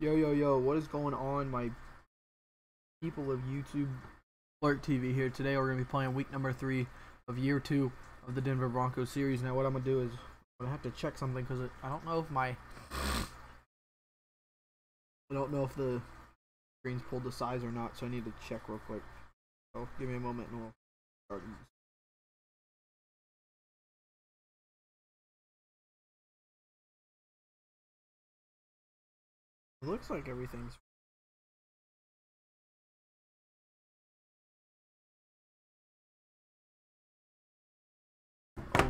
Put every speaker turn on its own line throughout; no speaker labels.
Yo, yo, yo, what is going on, my people of YouTube? Alert TV here. Today we're going to be playing week number 3 of year 2 of the Denver Broncos series. Now what I'm going to do is I'm going to have to check something because I don't know if the screen's pulled the size or not, so I need to check real quick. So give me a moment and we'll start. It looks like everything's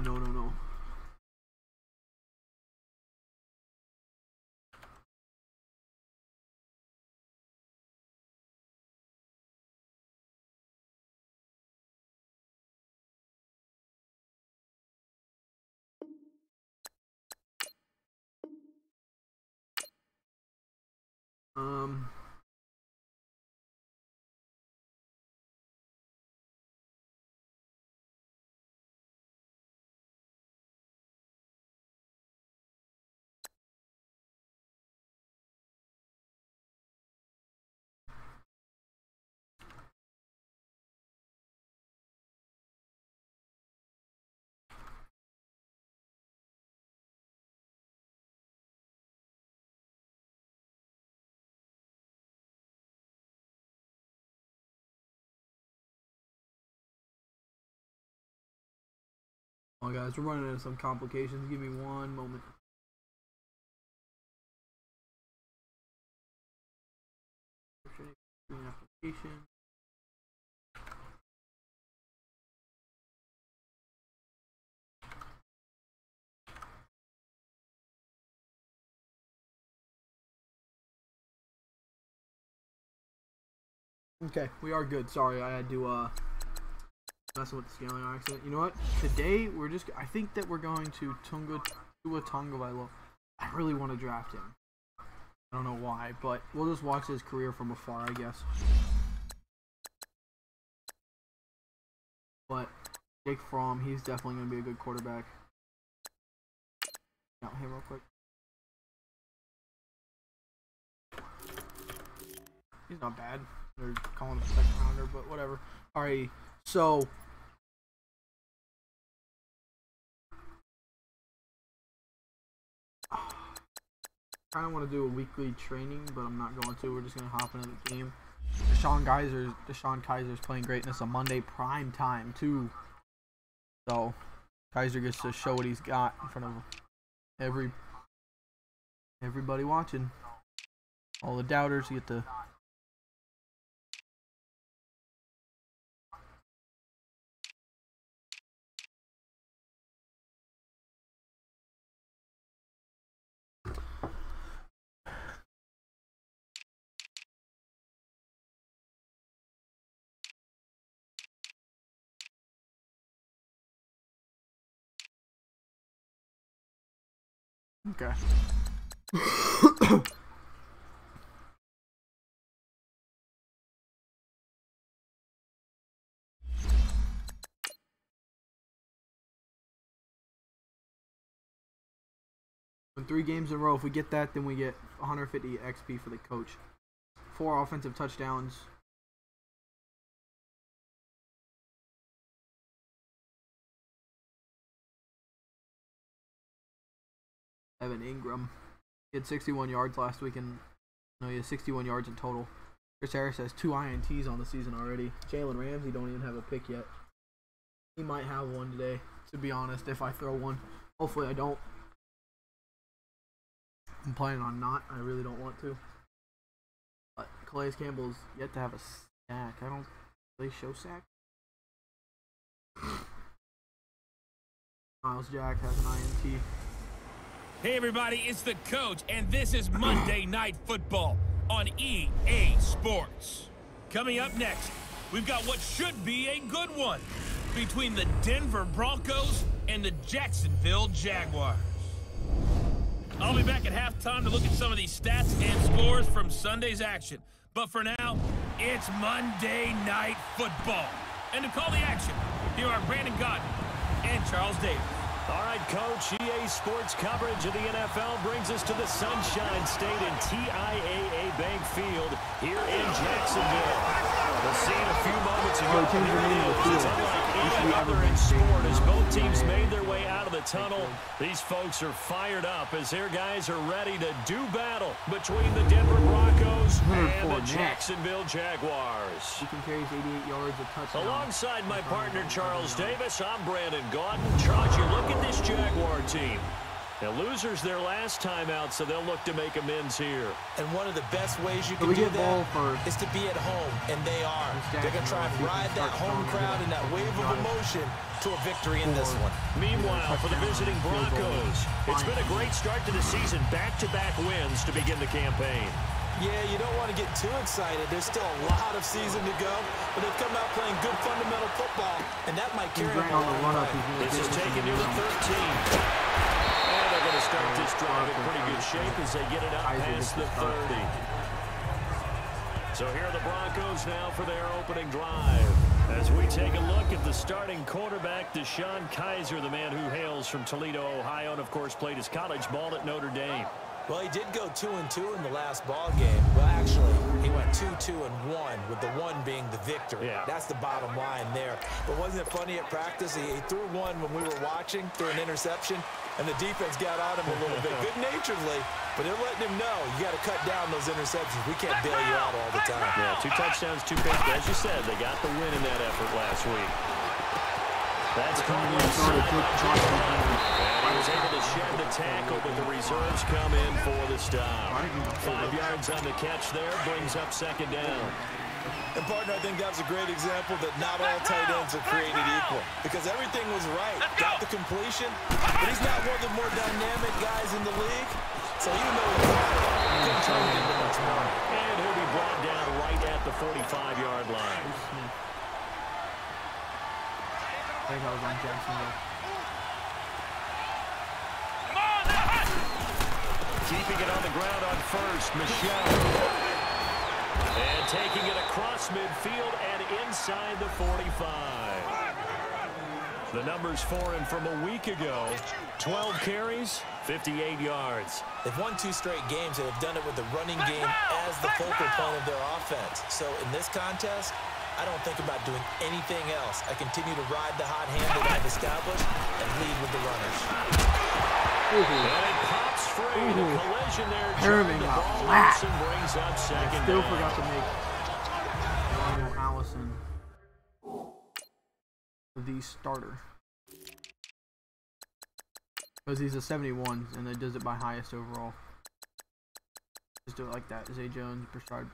no. Oh, guys, we're running into some complications. Give me one moment. Application. Okay, we are good. Sorry, I had to messing with the scaling accident. You know what? Today I think that we're going to Tua Tagovailoa. I really want to draft him. I don't know why, but we'll just watch his career from afar, I guess. But Jake Fromm, he's definitely going to be a good quarterback. Out here real quick. He's not bad. They're calling him a second rounder, but whatever. Alright, so I kind of want to do a weekly training, but I'm not going to. We're just going to hop into the game. Deshaun Kaiser's playing great, and it's a Monday prime time, too. So, Kaiser gets to show what he's got in front of everybody watching. All the doubters get to... Okay. In 3 games in a row, if we get that, then we get 150 XP for the coach. 4 offensive touchdowns. Evan Ingram. He had 61 yards last week, and no, he has 61 yards in total. Chris Harris has 2 INTs on the season already. Jalen Ramsey don't even have a pick yet. He might have one today, to be honest, if I throw one. Hopefully I don't. I'm planning on not. I really don't want to. But Calais Campbell's yet to have a sack. I don't really show sack. Miles Jack has an INT.
Hey everybody, it's the coach, and this is Monday Night Football on EA Sports. Coming up next, we've got what should be a good one between the Denver Broncos and the Jacksonville Jaguars. I'll be back at halftime to look at some of these stats and scores from Sunday's action. But for now, it's Monday Night Football. And to call the action, here are Brandon Godden and Charles Davis.
All right, Coach, EA Sports coverage of the NFL brings us to the Sunshine State and TIAA Bank Field here in Jacksonville. We'll see in a few moments ago. Here it is. It's unlike any other in sport as both teams made their way out of the tunnel. These folks are fired up as their guys are ready to do battle between the Denver Broncos and the Jacksonville Jaguars.
He can carry 88 yards, a touchdown.
Alongside my partner, Charles Davis, I'm Brandon Gaudin. Charles, you look at this Jaguar team. Now, losers their last time out, so they'll look to make amends here.
And one of the best ways you can do that is to be at home, and they are. They're going to try and ride that home crowd and that wave of emotion to a victory in this one.
Meanwhile, for the visiting Broncos, it's been a great start to the season. Back-to-back wins to begin the campaign.
Yeah, you don't want to get too excited. There's still a lot of season to go, but they've come out playing good fundamental football, and that might carry them on the run-up.
This is taken to the 13. And they're going to start this drive in pretty good shape as they get it up past the 30. So here are the Broncos now for their opening drive. As we take a look at the starting quarterback, Deshaun Kaiser, the man who hails from Toledo, Ohio, and of course played his college ball at Notre Dame.
Well, he did go 2-2 in the last ball game. Well, actually, he went 2-2-1, with the one being the victory.
Yeah.
That's the bottom line there. But wasn't it funny at practice? He threw one when we were watching, threw an interception, and the defense got on him a little bit, good-naturedly. But they're letting him know, you got to cut down those interceptions. We can't bail you out all the time.
Yeah, 2 touchdowns, 2 picks. As you said, they got the win in that effort last week. That's coming inside. And he was able to shed the tackle, but the reserves come in for the stop. 5 yards on the catch there, brings up second down.
And, partner, I think that was a great example that not all tight ends are created equal. Because everything was right. Got the completion, but he's not one of the more dynamic guys in the league. So even though he couldn't turn it into much more.
And he'll be brought down right at the 45-yard line.
I think I was on Jacksonville.
Keeping it on the ground on first, Michelle. And taking it across midfield and inside the 45. The numbers for him from a week ago. 12 carries, 58 yards.
They've won 2 straight games and have done it with the running game as the focal point of their offense. So in this contest, I don't think about doing anything else. I continue to ride the hot hand that I've established and lead with the runners.
And it pops free. The collision there.
Herman
the
got
ball
flat.
and brings up second
I still
down.
forgot to make Ronald Allison the starter. Because he's a 71 and it does it by highest overall. Just do it like that. Zay Jones, Brashard.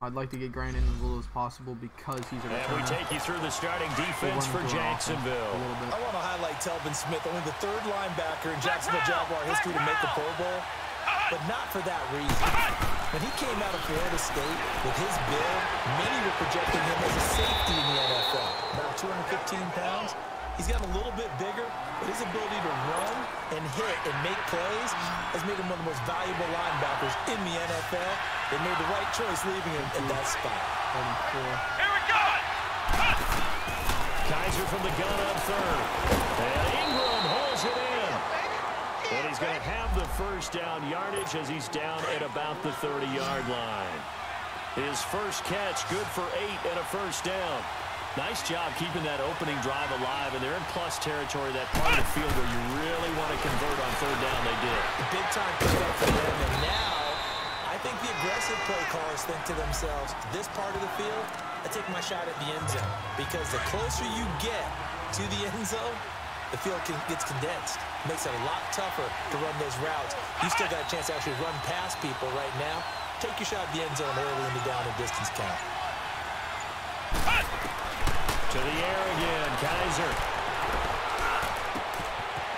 I'd like to get Grant in as little as possible because he's a returner.
And we take you through the starting defense for Jacksonville.
I want to highlight Telvin Smith, only the 3rd linebacker in Jacksonville Jaguar history to make the Pro Bowl, but not for that reason. When he came out of Florida State with his build, many were projecting him as a safety in the NFL. About 215 pounds. He's gotten a little bit bigger, but his ability to run and hit and make plays has made him one of the most valuable linebackers in the NFL. They made the right choice leaving him at that spot.
Here we go!
Kaiser from the gun on 3rd. And Ingram holds it in. And he's going to have the first down yardage as he's down at about the 30-yard line. His first catch, good for 8 and a first down. Nice job keeping that opening drive alive, and they're in plus territory, that part of the field where you really want to convert on 3rd down. They did.
Big time pickup for them, and now I think the aggressive play callers think to themselves, this part of the field, I take my shot at the end zone, because the closer you get to the end zone, the field gets condensed. It makes it a lot tougher to run those routes. You still got a chance to actually run past people right now. Take your shot at the end zone early in the down and distance count.
To the air again, Kaiser.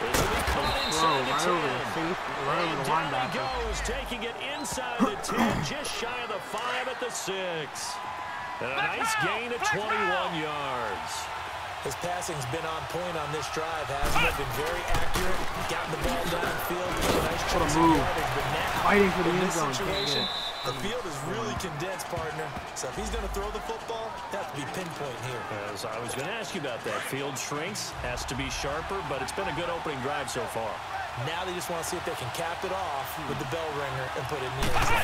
This will be caught inside the 10. And down he goes, taking it inside the 10, just shy of the 5 at the 6. And a nice gain of 21 yards.
His passing's been on point on this drive, hasn't it? Been very accurate, gotten the ball downfield, nice chance of yardage, but now,
fighting for the
in
end
this
zone.
situation, the field is really condensed, partner. So if he's going to throw the football, that has to be pinpoint here.
As I was going to ask you about that, field shrinks, has to be sharper, but it's been a good opening drive so far.
Now they just want to see if they can cap it off with the bell ringer and put it in the end zone.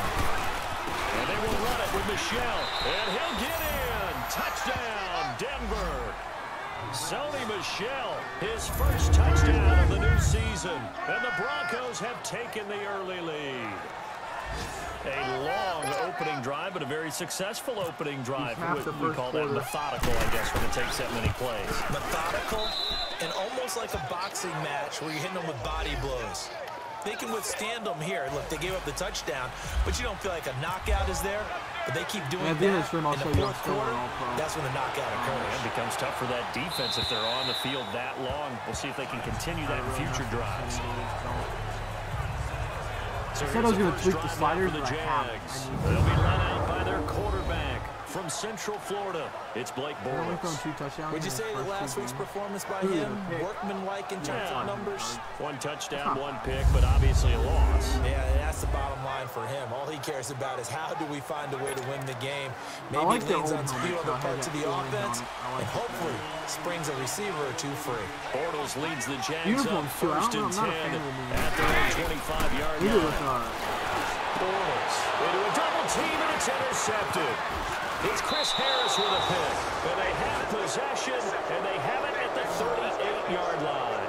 And they will run it with Michelle, and he'll get in. Touchdown, Denver. Sony Michel, his first touchdown of the new season, and the Broncos have taken the early lead. A long opening drive, but a very successful opening drive. We call that methodical, I guess, when it takes that many plays.
Methodical and almost like a boxing match where you're hitting them with body blows. They can withstand them here. Look, they gave up the touchdown, but you don't feel like a knockout is there. But they keep doing that in the fourth quarter. That's when the knockout occurs.
It becomes tough for that defense if they're on the field that long. We'll see if they can continue that in future drives. So
I said I was going to tweak the sliders,
for the
but
Jags. They'll be run out by their quarterback from Central Florida. It's Blake Bortles.
Would you say that last week's performance by him, workmanlike in terms of numbers?
One touchdown, one pick, but obviously a loss.
Yeah, that's the bottom line for him. All he cares about is how do we find a way to win the game. Maybe he leans on a few other parts of the offense, and hopefully springs a receiver or two free.
Bortles leads the Jags up 1st and 10 at their own 25-yard line. Bortles into a double team, and it's intercepted. It's Chris Harris with a pick. And they have possession, and they have it at the 38-yard line.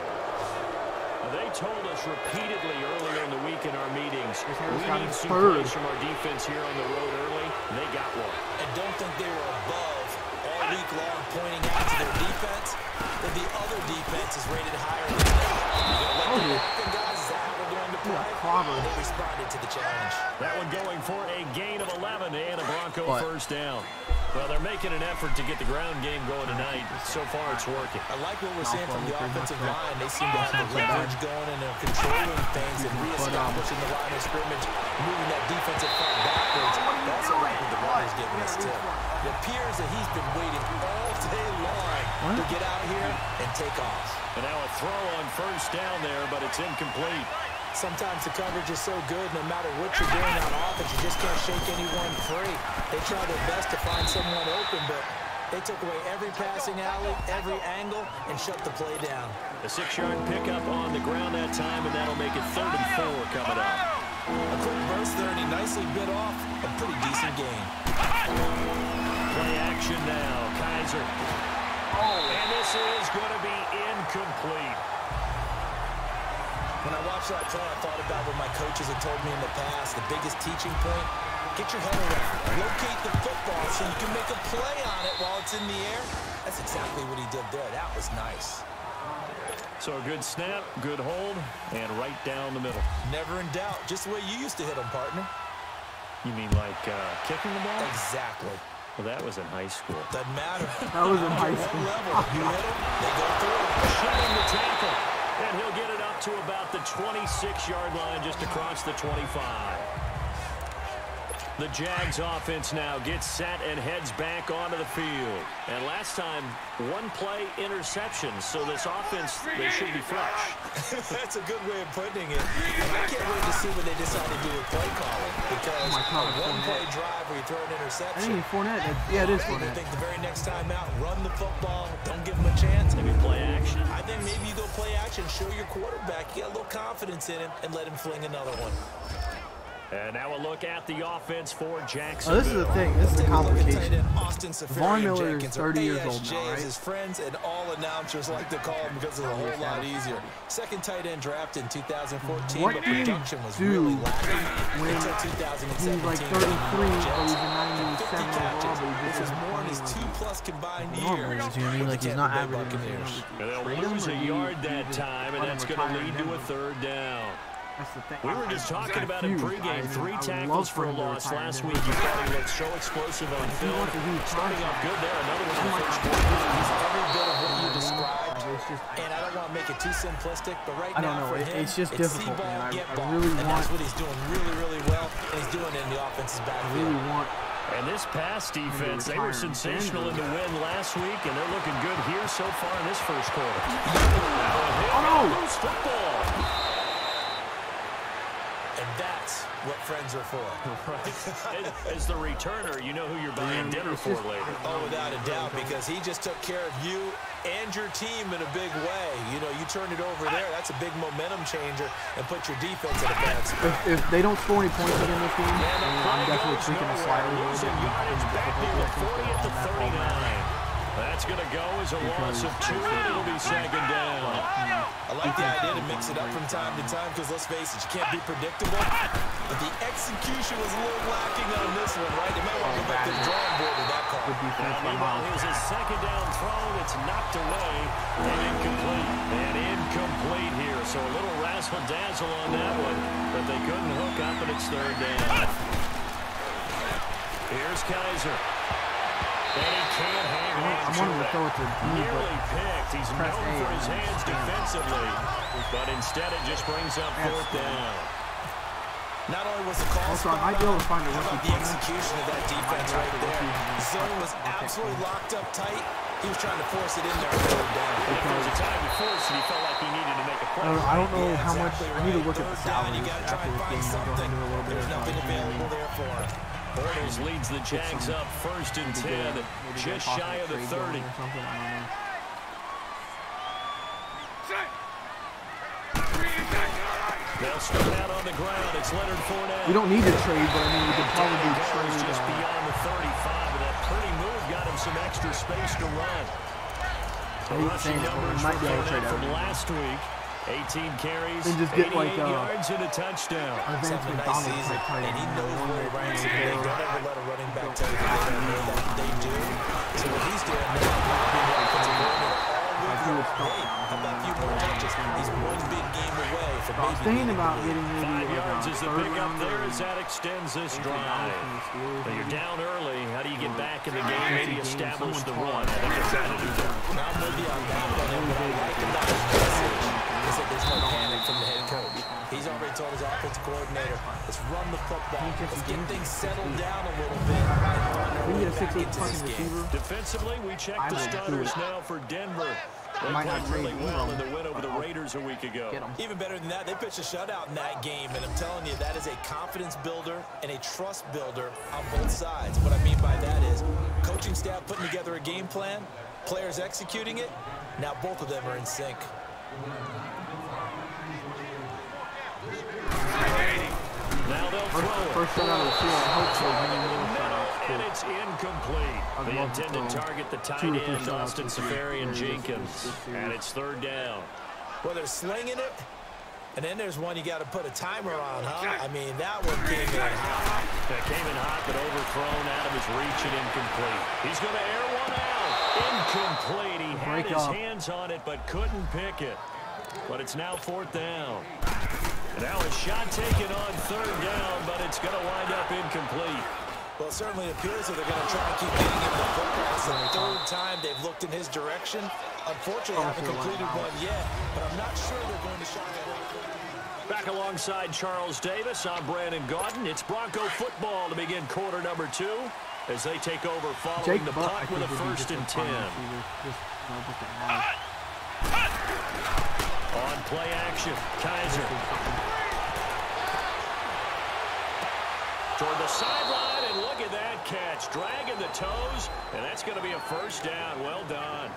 They told us repeatedly earlier in the week in our meetings, we need some plays from our defense here on the road early, and they got one.
And don't think they were above all week long pointing out to their defense that the other defense is rated higher than them. They responded to the challenge.
That one going for a gain of 11 and a Bronco first down. Well, they're making an effort to get the ground game going tonight. So far, it's working.
I like what we're seeing from the offensive line. They seem to have the leverage going, and they're controlling things and reestablishing the line of scrimmage, moving that defensive front backwards. That's a like what the runner's giving us, too. It appears that he's been waiting all day long to get out here and take off.
And now a throw on first down there, but it's incomplete.
Sometimes the coverage is so good, no matter what you're doing on offense, you just can't shake anyone free. They try their best to find someone open, but they took away every passing alley, every angle, and shut the play down.
A 6-yard pickup on the ground that time, and that'll make it 3rd and 4 coming up.
A quick burst there, and he nicely bit off a pretty decent gain.
Play action now. Kaiser. And this is going to be incomplete.
When I watched that play, I thought about what my coaches had told me in the past. The biggest teaching point, get your head around. Locate the football so you can make a play on it while it's in the air. That's exactly what he did there. That was nice.
So a good snap, good hold, and right down the middle.
Never in doubt. Just the way you used to hit them, partner.
You mean like kicking the ball?
Exactly.
Well, that was in high school.
Doesn't matter.
That was in high school.
You hit them, they go through.
Shooting the tackle. And he'll get it up to about the 26-yard line, just across the 25. The Jags offense now gets set and heads back onto the field. And last time, one play interception. So this offense, they should be fresh.
That's a good way of putting it. I can't wait to see what they decide to do with play calling. Because a one-play drive where you throw an interception.
Fournette. Yeah, it is Fournette.
I think the very next time out, run the football. Don't give them a chance.
Maybe play action.
I think maybe you go play action, show your quarterback. You got a little confidence in him, and let him fling another one.
And now a look at the offense for Jacksonville.
This is the thing. This is the complication.
Vaughn
Miller is 30 years old now, right?
His friends and all announcers like to call him because it's a whole lot easier. Second tight end drafted in 2014,
what
but production was really lacking until 2017.
He's like 33, but he's a 97
catches,
overall,
which is more in his 2+ combined years.
You know what I mean? Like, he's not averaging.
They'll lose a yard that time, and that's going to lead to a 3rd down. We were just talking about in pregame, 3 tackles for a loss last week. You thought he looked so explosive on film. Starting off good there. Another one in the first quarter.
He's every bit of what you described. And I don't want to make it too simplistic, but right now for him,
it's just difficult, man.
I really want, and that's what he's doing really, really well, and he's doing it in the offensive backfield.
And this pass defense, they were sensational in the win last week, and they're looking good here so far in this first quarter.
Oh, no.
Loose football.
And that's what friends are for.
Right. As the returner, you know who you're buying dinner for later.
Oh, without a doubt, because he just took care of you and your team in a big way. You know, you turn it over there, that's a big momentum changer, and put your defense in a bad spot.
If they don't score any points again this game, I'm definitely tweaking the slider a little bit.
Yardage back near the 40 at the 39. That's going to go as a loss of 2, and it'll be second down.
I like the idea to mix it up from time to time because, let's face it, you can't be predictable. But the execution was a little lacking on this one, right? They might want to go back to the drawing board with that call.
Meanwhile, here's a second down throw. It's knocked away and incomplete. And incomplete here. So a little razzle-dazzle on that one, but they couldn't hook up, and it's third down. Here's Kaiser. And he can't hang on.
I wanted to throw it to D,
nearly picked. He's known for his hands defensively, but instead it just brings up fourth down.
Not only was the call
also, I might be able to find a
how
rookie
about the execution of that defense right there? The zone was absolutely locked up tight. He was trying to force it in there and throw it down.
If there was a time to force it, he felt like he needed to make a play.
I don't know how much. I need to look at the
Third down, you
salaries
got to try
after
and
this
find
game. I'll go
something.
into a little bit
There's
of
nothing available there for him.
Bortles leads the Jags up first and 10, just shy of the 30.
Or something, I don't know.
They'll start out on the ground. It's Leonard Fournette.
We don't need to trade, but I mean, we could probably trade.
Just beyond the 35, and that pretty move got him some extra space to run. The rushing numbers
might be able to trade
from last week. 18 carries,
and just get
88
like
yards, and a touchdown.
He's having a nice season, and he knows where he ranks. They don't ever let a running back tell you they don't know that. They do. So what he's doing now, not being the offensive coordinator all week. Hey, how about a few more touches? He's one big game away from maybe
thinking about getting maybe
5 yards is the
third
big up
round
there as that extends this drive. Now you're down early. How do you get back in the game? Maybe establish the run. I think they're trying to do that.
Now I'm with you on that one. What I like about his message is that there's no panic from the head coach. He's already told his offensive coordinator, let's run the football. Let's get things settled down a little bit.
We need a 6'8" fucking receiver.
Defensively, we check the starters now for Denver. They played really well in the win over the Raiders a week ago.
Even better than that, they pitched a shutout in that game, and I'm telling you, that is a confidence builder and a trust builder on both sides. What I mean by that is coaching staff putting together a game plan, players executing it. Now both of them are in sync.
Now they'll throw it.
First shot out of the field, hopefully.
And it's incomplete. The intended target, the tight end, Austin Seferian-Jenkins. And it's third down.
Well, they're slinging it, and then there's one you got to put a timer on, huh? I mean, that one came in hot.
That came in hot, but overthrown out of his reach and incomplete. He's going to air one out. Incomplete. He had his hands on it, but couldn't pick it. But it's now fourth down. Now a shot taken on third down, but it's going to wind up incomplete.
Well, it certainly appears that they're going to try and keep getting him the football. It's the third time they've looked in his direction. Unfortunately, haven't completed one yet, but I'm not sure they're going to shy away from it.
Back alongside Charles Davis, I'm Brandon Gaudin. It's Bronco football to begin quarter number 2 as they take over following the punt with a first and 10. On play action, Kaiser. Toward the sideline, and look at that catch. Dragging the toes, and that's going to be a first down. Well done.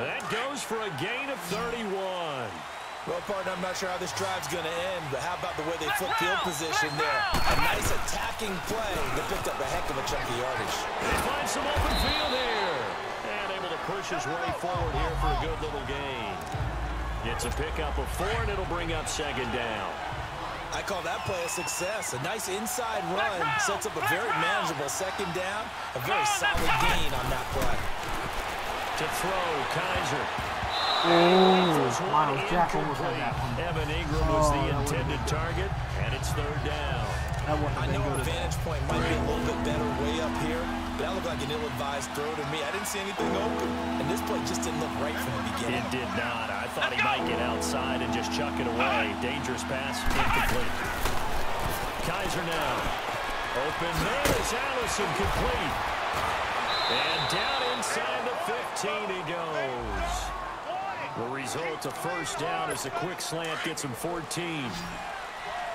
That goes for a gain of 31.
Well, partner, I'm not sure how this drive's going to end, but how about the way they flip field position there? A nice attacking play that picked up a heck of a chunk of yardage.
They find some open field here. And able to push his way forward here for a good little gain. Gets a pickup of 4, and it'll bring up second down.
I call that play a success. A nice inside run sets up a very manageable second down. A very solid gain on that play.
To throw, Kaiser.
Oh, Miles Jack almost had that one.
Evan Ingram was the intended target, and it's third down.
I know our vantage point might be a little bit better way up here, but that looked like an ill-advised throw to me. I didn't see anything open, and this play just didn't look right from the beginning.
It did not. I thought he might get outside and just chuck it away. Dangerous pass, incomplete. Kaiser now. Open there is Allison, complete. And down inside the 15. he goes. The result, a first down as a quick slant gets him 14.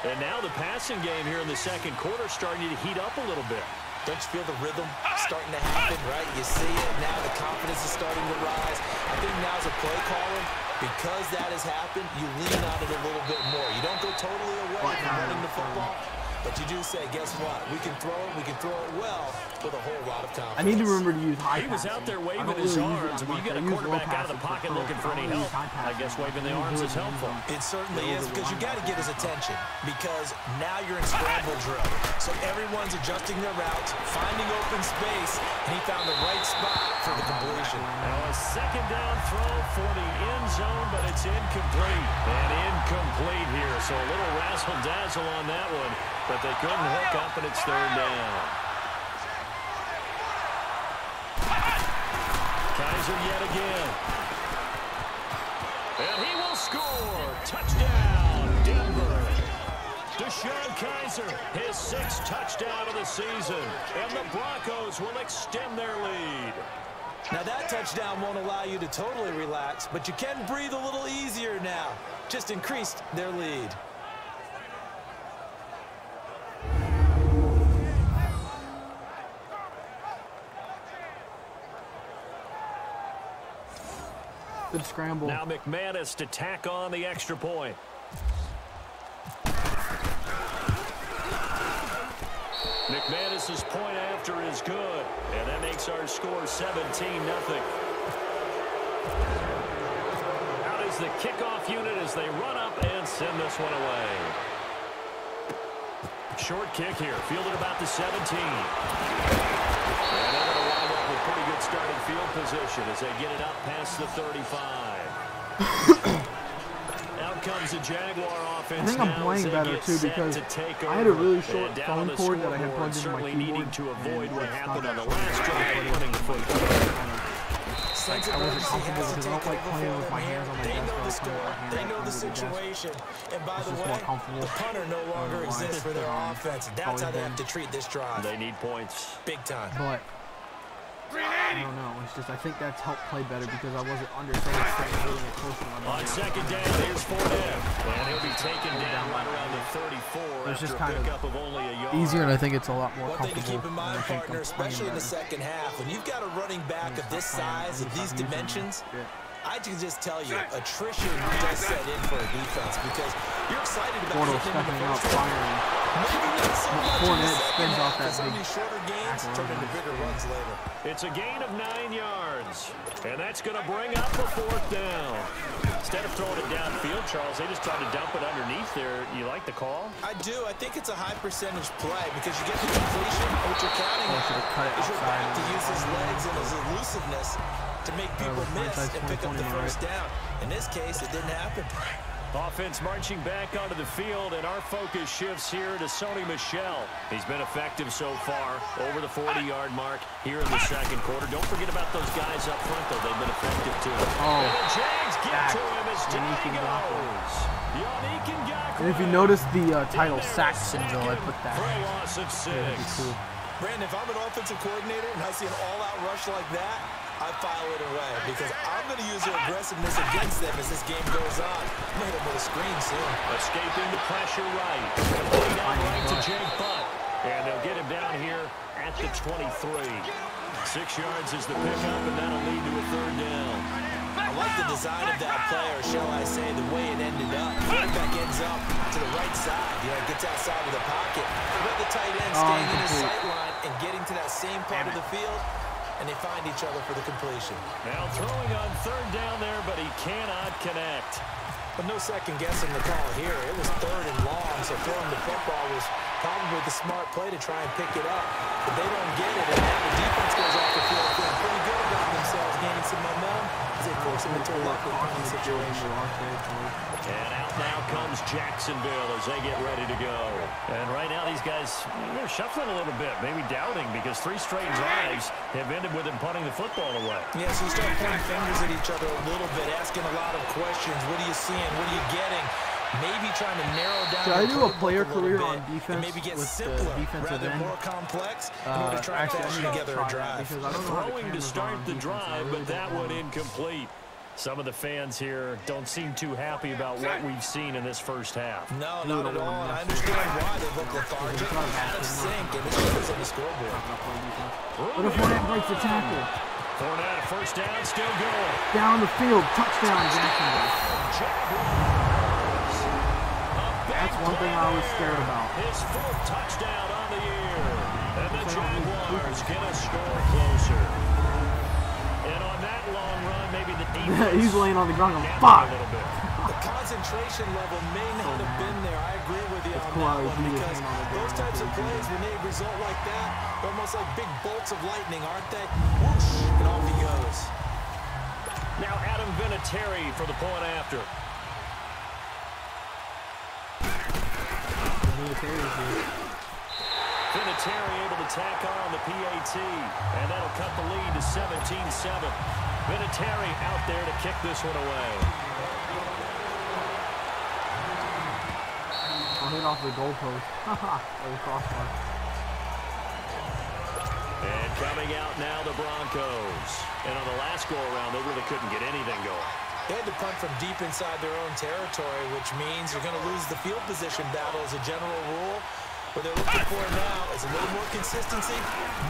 And now the passing game here in the second quarter starting to heat up a little bit.
Don't you feel the rhythm starting to happen, right? You see it now. The confidence is starting to rise. I think now as a play caller, because that has happened, you lean on it a little bit more. You don't go totally away from running the football, but you do say, guess what? We can throw it well with a whole lot of confidence.
I need to remember to use high
He was
passing.
out there waving his arms. When you get a quarterback out of the pocket looking for any help, I guess waving the arms is helpful.
It certainly is, because you got to get his attention, because now you're in scramble drill. So everyone's adjusting their routes, finding open space, and he found the right spot for the completion.
Now a second down throw for the end zone, but it's incomplete. And incomplete here, so a little razzle-dazzle on that one, but they couldn't hook up, and it's third down. Kaiser yet again. And he will score. Touchdown, Denver. DeShone Kaiser, his 6th touchdown of the season. And the Broncos will extend their lead.
Now that touchdown won't allow you to totally relax, but you can breathe a little easier now. Just increased their lead.
Good scramble.
Now McManus to tack on the extra point. McManus's point after is good, and that makes our score 17-0. Out is the kickoff unit as they run up and send this one away. Short kick here, fielded about the 17. And they're going to wind up with pretty good starting field position as they get it up past the 35. Out comes the Jaguar offense.
I think I'm playing better too because I had a really short phone cord that I had plugged into my keyboard.
To avoid what happened on the last drive, running the football.
I wasn't comfortable because I don't like playing with my hands on my desk.
They know the situation. And by the way, the punter no longer exists for their offense. That's how they have to treat this drive.
They need points.
Big time.
But I don't know. It's just I think that's helped play better because I wasn't under so much strain holding it close to my body.
On second down, here's Fournette. And he'll be taken down right around the 34
It's just
after
kind
a pickup of only a yard.
easier, and I think it's a lot more
One thing to
comfortable.
keep in mind, partner, especially in the second half, when you've got a running back of this size, of these dimensions, I can just tell you, attrition does set in for a defense because you're excited about
Portal
hitting him in
stepping
the
out,
first round.
firing.
Maybe not so much in the
Fournette
second
spins
half,
off that
because some of
big
these shorter gains turn into bigger runs later.
It's a gain of 9 yards, and that's going to bring up a 4th down. Instead of throwing it downfield, Charles, they just tried to dump it underneath there. You like the call?
I do. I think it's a high percentage play because you get the completion, what you're counting on is your back to use his legs and his elusiveness to make people miss and pick up the first down. In this case, it didn't happen.
Offense marching back onto the field, and our focus shifts here to Sony Michel. He's been effective so far, over the 40-yard mark here in the second quarter. Don't forget about those guys up front, though. They've been effective, too. And the Jags get to him as down he goes. Yannick Ngakoue.
And if you notice the title sack syndrome, I put that.
For a loss of 6.
Cool.
Brandon, if I'm an offensive coordinator and I see an all-out rush like that, I file it away because I'm going to use their aggressiveness against them as this game goes on. I'm going to hit them with a screen soon.
Escaping the pressure right. Going down right to Jake Butt. And they'll get him down here at the 23. 6 yards is the pickup, and that'll lead to a 3rd down.
I like the design of that play, or shall I say, the way it ended up. Quarterback ends up to the right side. Gets outside of the pocket. Let the tight end staying in his sight line and getting to that same part of the field. And they find each other for the completion.
Now throwing on 3rd down there, but he cannot connect.
But no second guessing the call here. It was 3rd and long, so throwing the football was probably the smart play to try and pick it up. But they don't get it, and now the defense goes off the field feeling pretty good about themselves, gaining some momentum as they force them into a lucky situation.
And out now comes Jacksonville as they get ready to go. And right now these guys, they're shuffling a little bit, maybe doubting, because 3 straight drives have ended with them punting the football away.
Yeah, so you start pointing fingers at each other a little bit, asking a lot of questions. What are you seeing? What are you getting? maybe trying to narrow down.
Should I do a
playbook
player
little
career
bit
on defense
and maybe get
with
simpler
the defensive
rather
end?
than more complex in order to try and
Actually,
fashion
I'm
together a
try that
drive.
because I don't know how the
Throwing to
cameras are
start
on
the
defense. I
drive,
really
but that
don't
one
know.
incomplete. Some of the fans here don't seem too happy about what we've seen in this first half.
No, not at all. And I understand why they look lethargic, out of sync, and this shows on the scoreboard.
What if Fournette breaks the tackle?
Fournette, first down, still going.
Down the field, touchdown, Jacksonville. That's one thing I was scared about.
His fourth touchdown on the year. And the Jaguars get a score closer. And on that long run, maybe the defense...
He's laying on the ground going, fuck!
The concentration level may not have been there. I agree with you on that one because those types of plays, when they result like that, they're almost like big bolts of lightning, aren't they? Whoosh, and off he goes.
Now Adam Vinatieri for the point after. Vinatieri able to tack on the PAT, and that'll cut the lead to 17-7. Vinatieri out there to kick this one away.
I'll hit off the goalpost. Or the crossbar.
And coming out now, the Broncos. And on the last go-around, they really couldn't get anything going.
They had to punt from deep inside their own territory, which means you're going to lose the field position battle as a general rule. What they're looking for now is a little more consistency,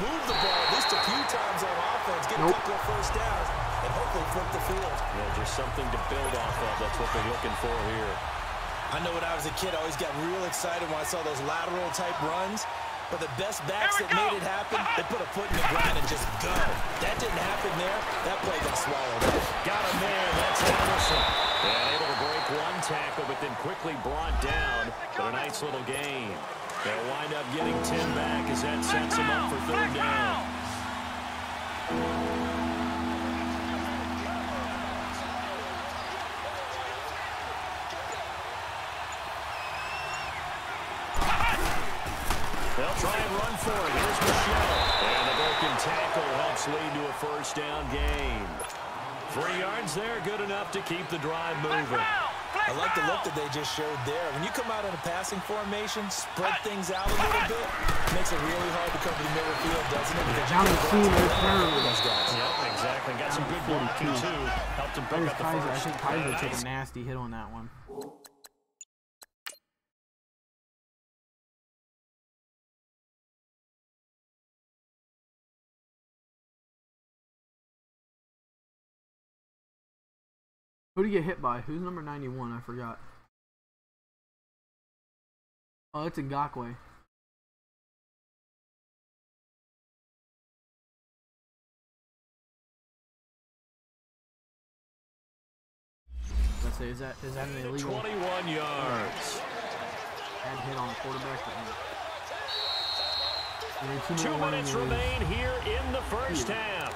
move the ball at least a few times on offense, get a couple of first downs, and hopefully flip the field.
Yeah, just something to build off of. That's what they're looking for here.
I know when I was a kid, I always got real excited when I saw those lateral-type runs. But the best backs that made it happen, they put a foot in the ground and just go. That didn't happen there. That play got swallowed up.
Got a man. That's Anderson. And able to break one tackle, but then quickly brought down. But a nice little gain. They'll wind up getting 10 back as that sets them up for third down. They'll try and run for it. Here's Michelle. And the broken tackle helps lead to a first down gain. 3 yards there, good enough to keep the drive moving.
I like the look that they just showed there. When you come out in a passing formation, spread things out a little bit, makes it really hard to cover the middle field, doesn't it? Because
Down the seam, they're terrible.
those guys.
Yep, exactly. Got some good blocking, too. Helped him pick up the first.
I think Kaiser took a nasty hit on that one. Who did he get hit by? Who's number 91? I forgot. Oh, it's Ngakoue. Let's say, is that an illegal?
21 yards.
Bad hit on the quarterback.
2 minutes remain here in the first half.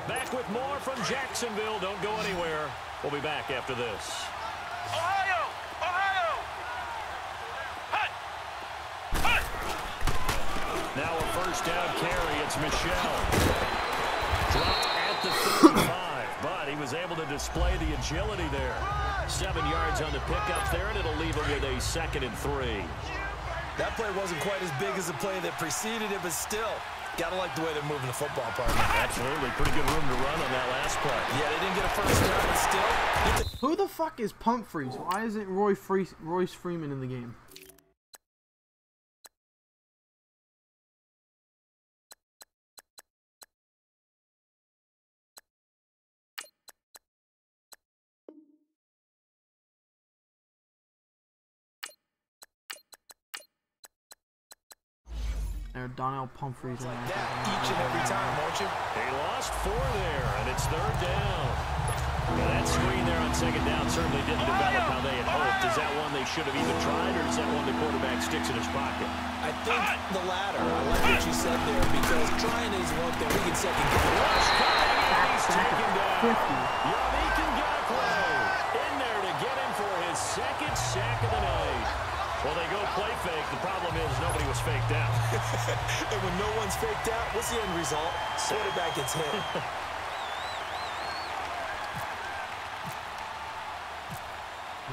Back with more from Jacksonville. Don't go anywhere. We'll be back after this.
Ohio! Ohio! Hut! Hut!
Now a first down carry. It's Michelle. Dropped at the 35, but he was able to display the agility there. 7 yards on the pickup there, and it'll leave him with a 2nd and 3.
That play wasn't quite as big as the play that preceded it, but still, gotta like the way they're moving the football, partner.
Absolutely. Pretty good room to run on that last play.
Yeah, they didn't get a first down, but still.
Who the fuck is Pumphrey? Why isn't Royce Freeman in the game? There, Donnell Pumphrey's in
Like that each and every time, won't you?
They lost 4 there, and it's 3rd down. Yeah, that screen there on 2nd down certainly didn't develop how they had hoped. Is that one they should have even tried, or is that one the quarterback sticks in his pocket?
I think the latter. I like what you said there, because trying is one thing. We can second guess.
He's taken down.
50.
Yannick Ngakoue in there to get him for his 2nd sack of the night. Well, they go play fake. The problem is nobody was faked out.
And when no one's faked out, what's the end result? Quarterback gets hit.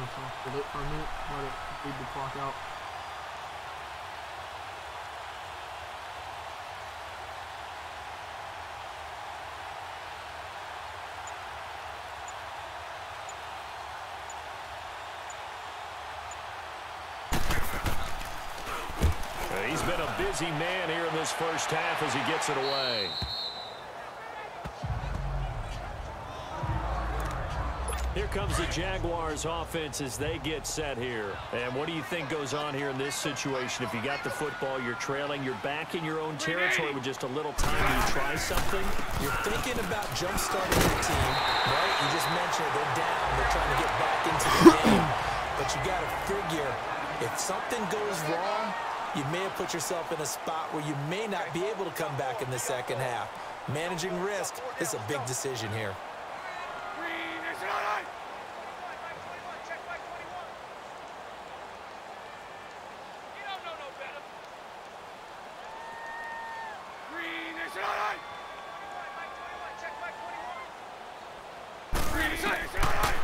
Hold it for a minute. Let it lead the clock out.
He's been a busy man here in this first half as he gets it away. Here comes the Jaguars offense as they get set here. And what do you think goes on here in this situation? If you got the football, you're trailing, you're back in your own territory with just a little time. Do you try something?
You're thinking about jump-starting your team, right? You just mentioned they're down. They're trying to get back into the game. But you got to figure, if something goes wrong, you may have put yourself in a spot where you may not be able to come back in the second half. Managing risk is a big decision here.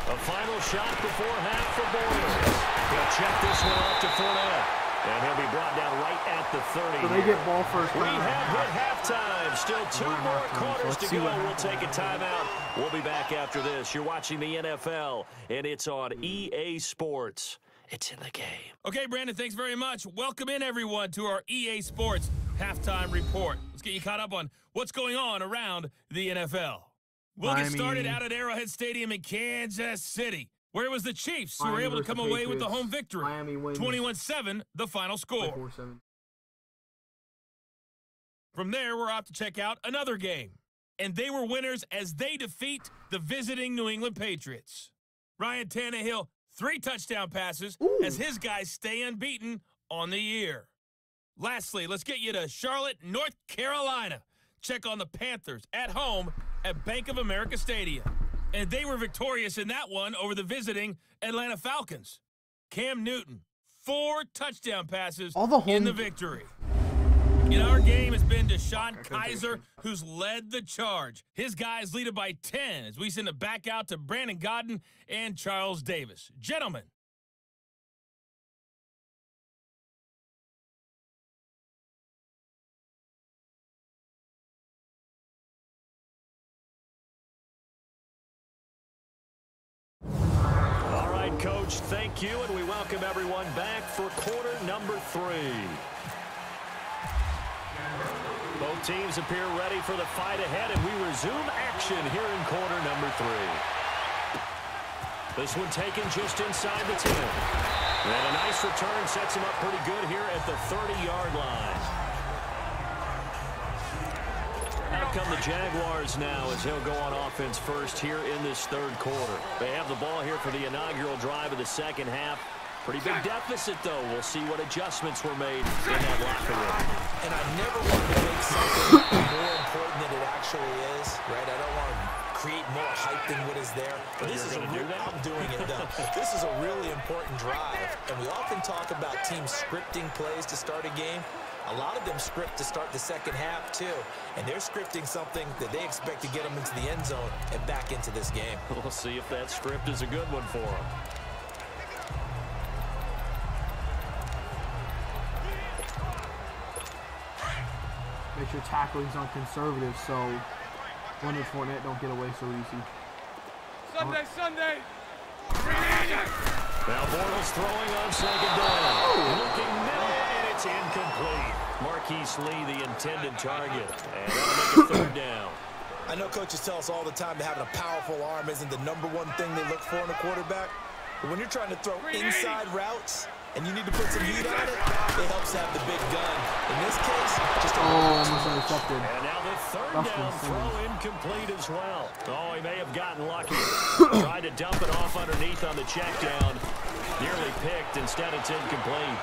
A final shot before half for Boyles. He'll check this one off to Fournette. And he'll be brought down right at the 30.
So they get ball first.
We have hit halftime. Still 2 more quarters to go. We'll take a timeout. We'll be back after this. You're watching the NFL, and it's on EA Sports. It's in the game.
Okay, Brandon, thanks very much. Welcome in, everyone, to our EA Sports halftime report. Let's get you caught up on what's going on around the NFL. We'll get started out at Arrowhead Stadium in Kansas City, where it was the Chiefs who were able to come away with the home victory.
Miami wins.
21-7, the final score.
24-7.
From there, we're off to check out another game. And they were winners as they defeat the visiting New England Patriots. Ryan Tannehill, 3 touchdown passes as his guys stay unbeaten on the year. Lastly, let's get you to Charlotte, North Carolina. Check on the Panthers at home at Bank of America Stadium. And they were victorious in that one over the visiting Atlanta Falcons. Cam Newton, 4 touchdown passes in the victory. In our game, it's been Deshaun Kaiser who's led the charge. His guys lead it by 10 as we send it back out to Brandon Godden and Charles Davis. Gentlemen.
All right, Coach, thank you, and we welcome everyone back for quarter number 3. Both teams appear ready for the fight ahead, and we resume action here in quarter number 3. This one taken just inside the 10. And a nice return sets him up pretty good here at the 30-yard line. Out come the Jaguars now as he'll go on offense first here in this third quarter. They have the ball here for the inaugural drive of the second half. Pretty big deficit, though. We'll see what adjustments were made in that locker room.
And I never want to make something more important than it actually is, right? I don't want to create more hype than what is there. But this is I'm doing it, though. This is a really important drive. And we often talk about teams scripting plays to start a game. A lot of them script to start the second half, too. And they're scripting something that they expect to get them into the end zone and back into this game.
We'll see if that script is a good one for them.
Make sure tackling's on conservative so Leonard Fournette don't get away so easy.
Sunday.
Now Bortles throwing on second down. Looking middle, and it's incomplete. Marquise Lee, the intended target. And that'll make a third down.
I know coaches tell us all the time that having a powerful arm isn't the #1 thing they look for in a quarterback. But when you're trying to throw inside routes and you need to put some heat on it, it helps have the big gun. In this case, just a
almost intercepted.
And now the third down throw incomplete as well. Oh, he may have gotten lucky. Tried to dump it off underneath on the check down. Nearly picked. Instead, it's incomplete.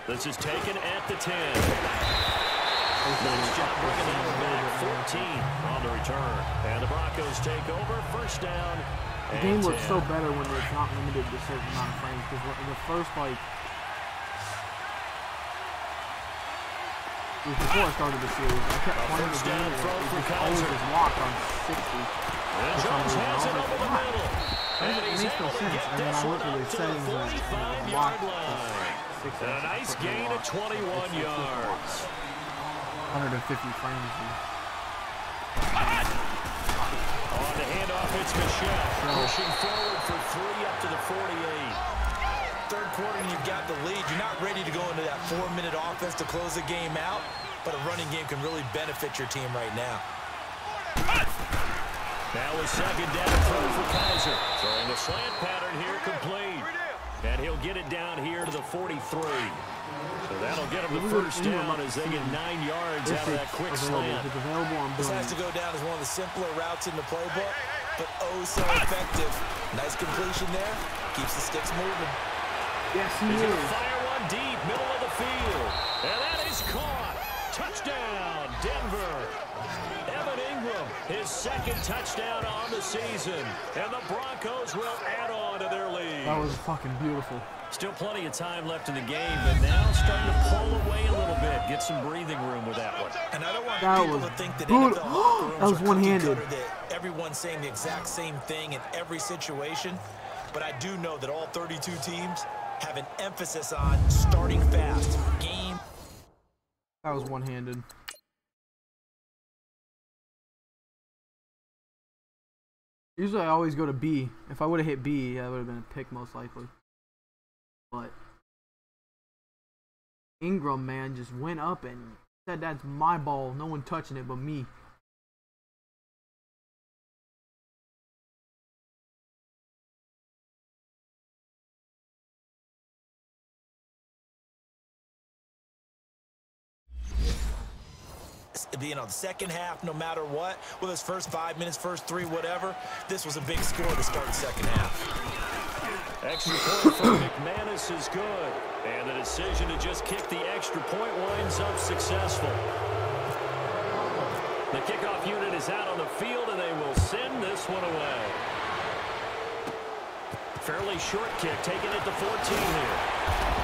This is taken at the 10. Nice job bringing that one back. 14 on the return. And the Broncos take over. First down.
The game looks so better when it's not limited to a certain amount of frames. Because in the first, like, it was before I started the series, I kept playing the game and it always was locked on 60.
And Jones has it over the middle. get
And then
this
I
one
went to
up
the
to the
settings and
45-yard
locked
line. And a nice gain of 21 yards.
150 frames, dude.
On the handoff, it's Michelle. Pushing forward for 3 up to the 48.
Third quarter and you've got the lead. You're not ready to go into that 4-minute offense to close the game out, but a running game can really benefit your team right now.
Now a second down throw for Kaiser. Throwing a slant pattern here, complete. And he'll get it down here to the 43. So that'll get him the first down as they get 9 yards out of that quick slant.
This has to go down as one of the simpler routes in the playbook, but oh so effective. Nice completion there. Keeps the sticks moving.
Yes, he
He's
is.
going to fire one deep, middle of the field. And that is caught. Touchdown, Denver. Evan Ingram, his second touchdown on the season. And the Broncos will add on to their lead.
That was fucking beautiful.
Still plenty of time left in the game, but now starting to pull away a little bit. Get some breathing room with that one.
And I don't want
That
people
was
to think that
good.
NFL locker rooms
That was
are
one-handed.
cookie cutter, that everyone's saying the exact same thing in every situation. But I do know that all 32 teams have an emphasis on starting fast. Game.
That was one-handed. Usually I always go to B. If I would have hit B, that would have been a pick most likely. But Ingram, man, just went up and said that's my ball. No one touching it but me.
You know, the second half, no matter what, with his first 5 minutes, first 3, whatever, this was a big score to start the second half.
Extra point from McManus is good. And the decision to just kick the extra point winds up successful. The kickoff unit is out on the field, and they will send this one away. Fairly short kick, taking it to 14 here.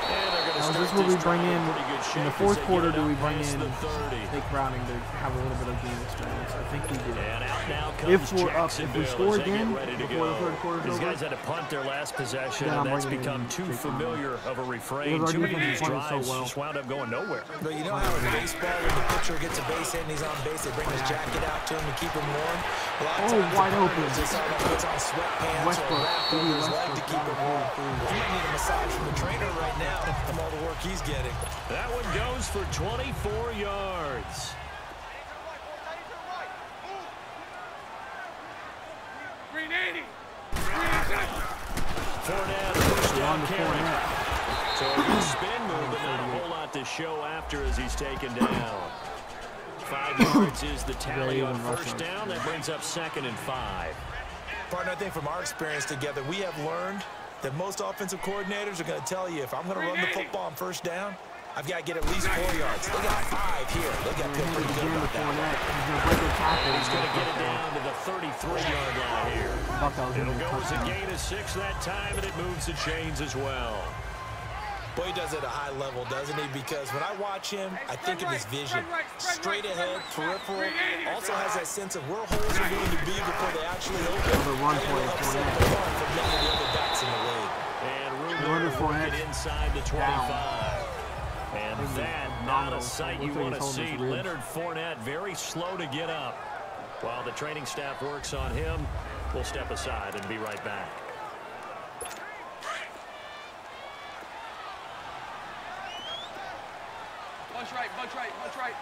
And they're going to start
this is what we bring in
pretty good shape
in the
as
fourth
they
quarter.
get
Do
it
we
up
bring
past
in
the 30.
Nick Browning to have a little bit of game experience? I think we do.
And out now comes
If we're up, if we
Jacksonville
score
as they
again
get ready to
before
go.
the third quarter's
These
over,
guys had to punt their last possession,
then
and
I'm
that's
bringing
become
in
too
Jake
familiar of a refrain.
Because our
Too many of
defense
these
is playing so
drives
well.
just wound up going nowhere.
But you know how in baseball, when the pitcher gets a base hit and he's on base, they bring his jacket out to him to keep him warm? A lot of times
wide
the
open.
Just puts on sweatpants
Westbrook.
or a wrap over his leg to keep him warm.
Westbrook.
He might need a massage from the trainer right now from all the work he's getting.
That one goes for 24 yards.
Green 80.
Fournette, first down carry.
Fournette.
So a good spin move, but not a whole lot to show after as he's taken down. 5 yards is the tally on first down. That brings up 2nd and 5.
Partner, I think from our experience together, we have learned that most offensive coordinators are going to tell you, if I'm going to run the football on first down, I've got to get at least 4 yards. They got 5 here. They got to feel pretty good about that.
He's going to get it down to the 33-yard line here. It'll go as a gain of 6 that time, and it moves the chains as well.
Boy, he does it at a high level, doesn't he? Because when I watch him, I think of his vision. Straight ahead, peripheral. Also has that sense of where holes are going to be before they actually open.
The run play is
Upset the run from many of the other backs in the league.
And Ruben will work it inside the 25. And that, not a sight you want to see. Leonard Fournette very slow to get up. While the training staff works on him, we'll step aside and be right back.
Bunch right, bunch right, bunch right.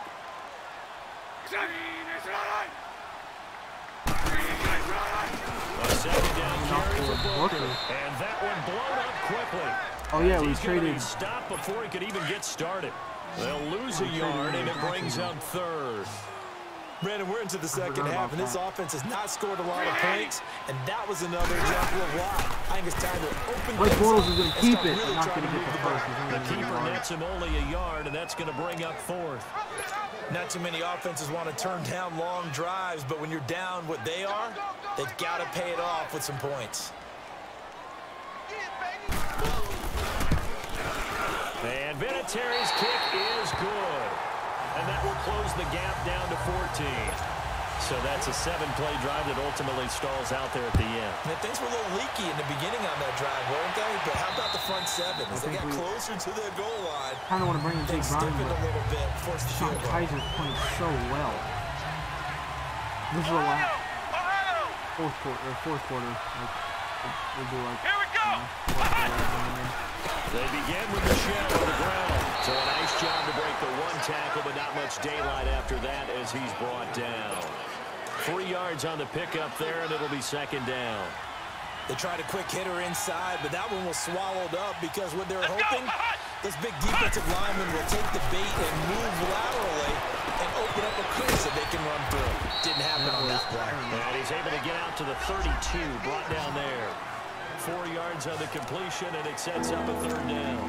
A second down carry for Booker. And that one blown up quickly.
Oh yeah, we
He's going to
traded.
be stopped before he could even get started. They'll lose a yard, and it brings up 3rd.
Brandon, we're into the second half, and this offense has not scored a lot of points, and that was another example of why. I think it's time to open
Blake
things
Bortles
up
is going to
and
keep
start
it.
really
I'm not
trying
going to
to
get
move
the
the
first.
ball.
The keeper nets him only a yard, and that's going to bring up 4th.
Not too many offenses want to turn down long drives, but when you're down what they are, they've got to pay it off with some points.
And Vinatieri's kick is good. And that will close the gap down to 14. So that's a 7-play drive that ultimately stalls out there at the end.
And things were a little leaky in the beginning on that drive, weren't they? But how about the front 7? As they got closer to the goal line,
kind of want to bring in Jake Brown,
a little bit, force the
Sean
field goal.
Kaiser's playing so well. This is the last fourth quarter. Like, we'll do like,
here we go.
They begin with the shell on the ground. So a nice job to break the 1 tackle, but not much daylight after that as he's brought down. 3 yards on the pickup there, and it'll be 2nd down.
They tried a quick hitter inside, but that one was swallowed up because what they're hoping, this big defensive lineman will take the bait and move laterally and open up a crease that they can run through. Didn't happen on that play.
And he's able to get out to the 32, brought down there. 4 yards on the completion, and it sets up a 3rd down.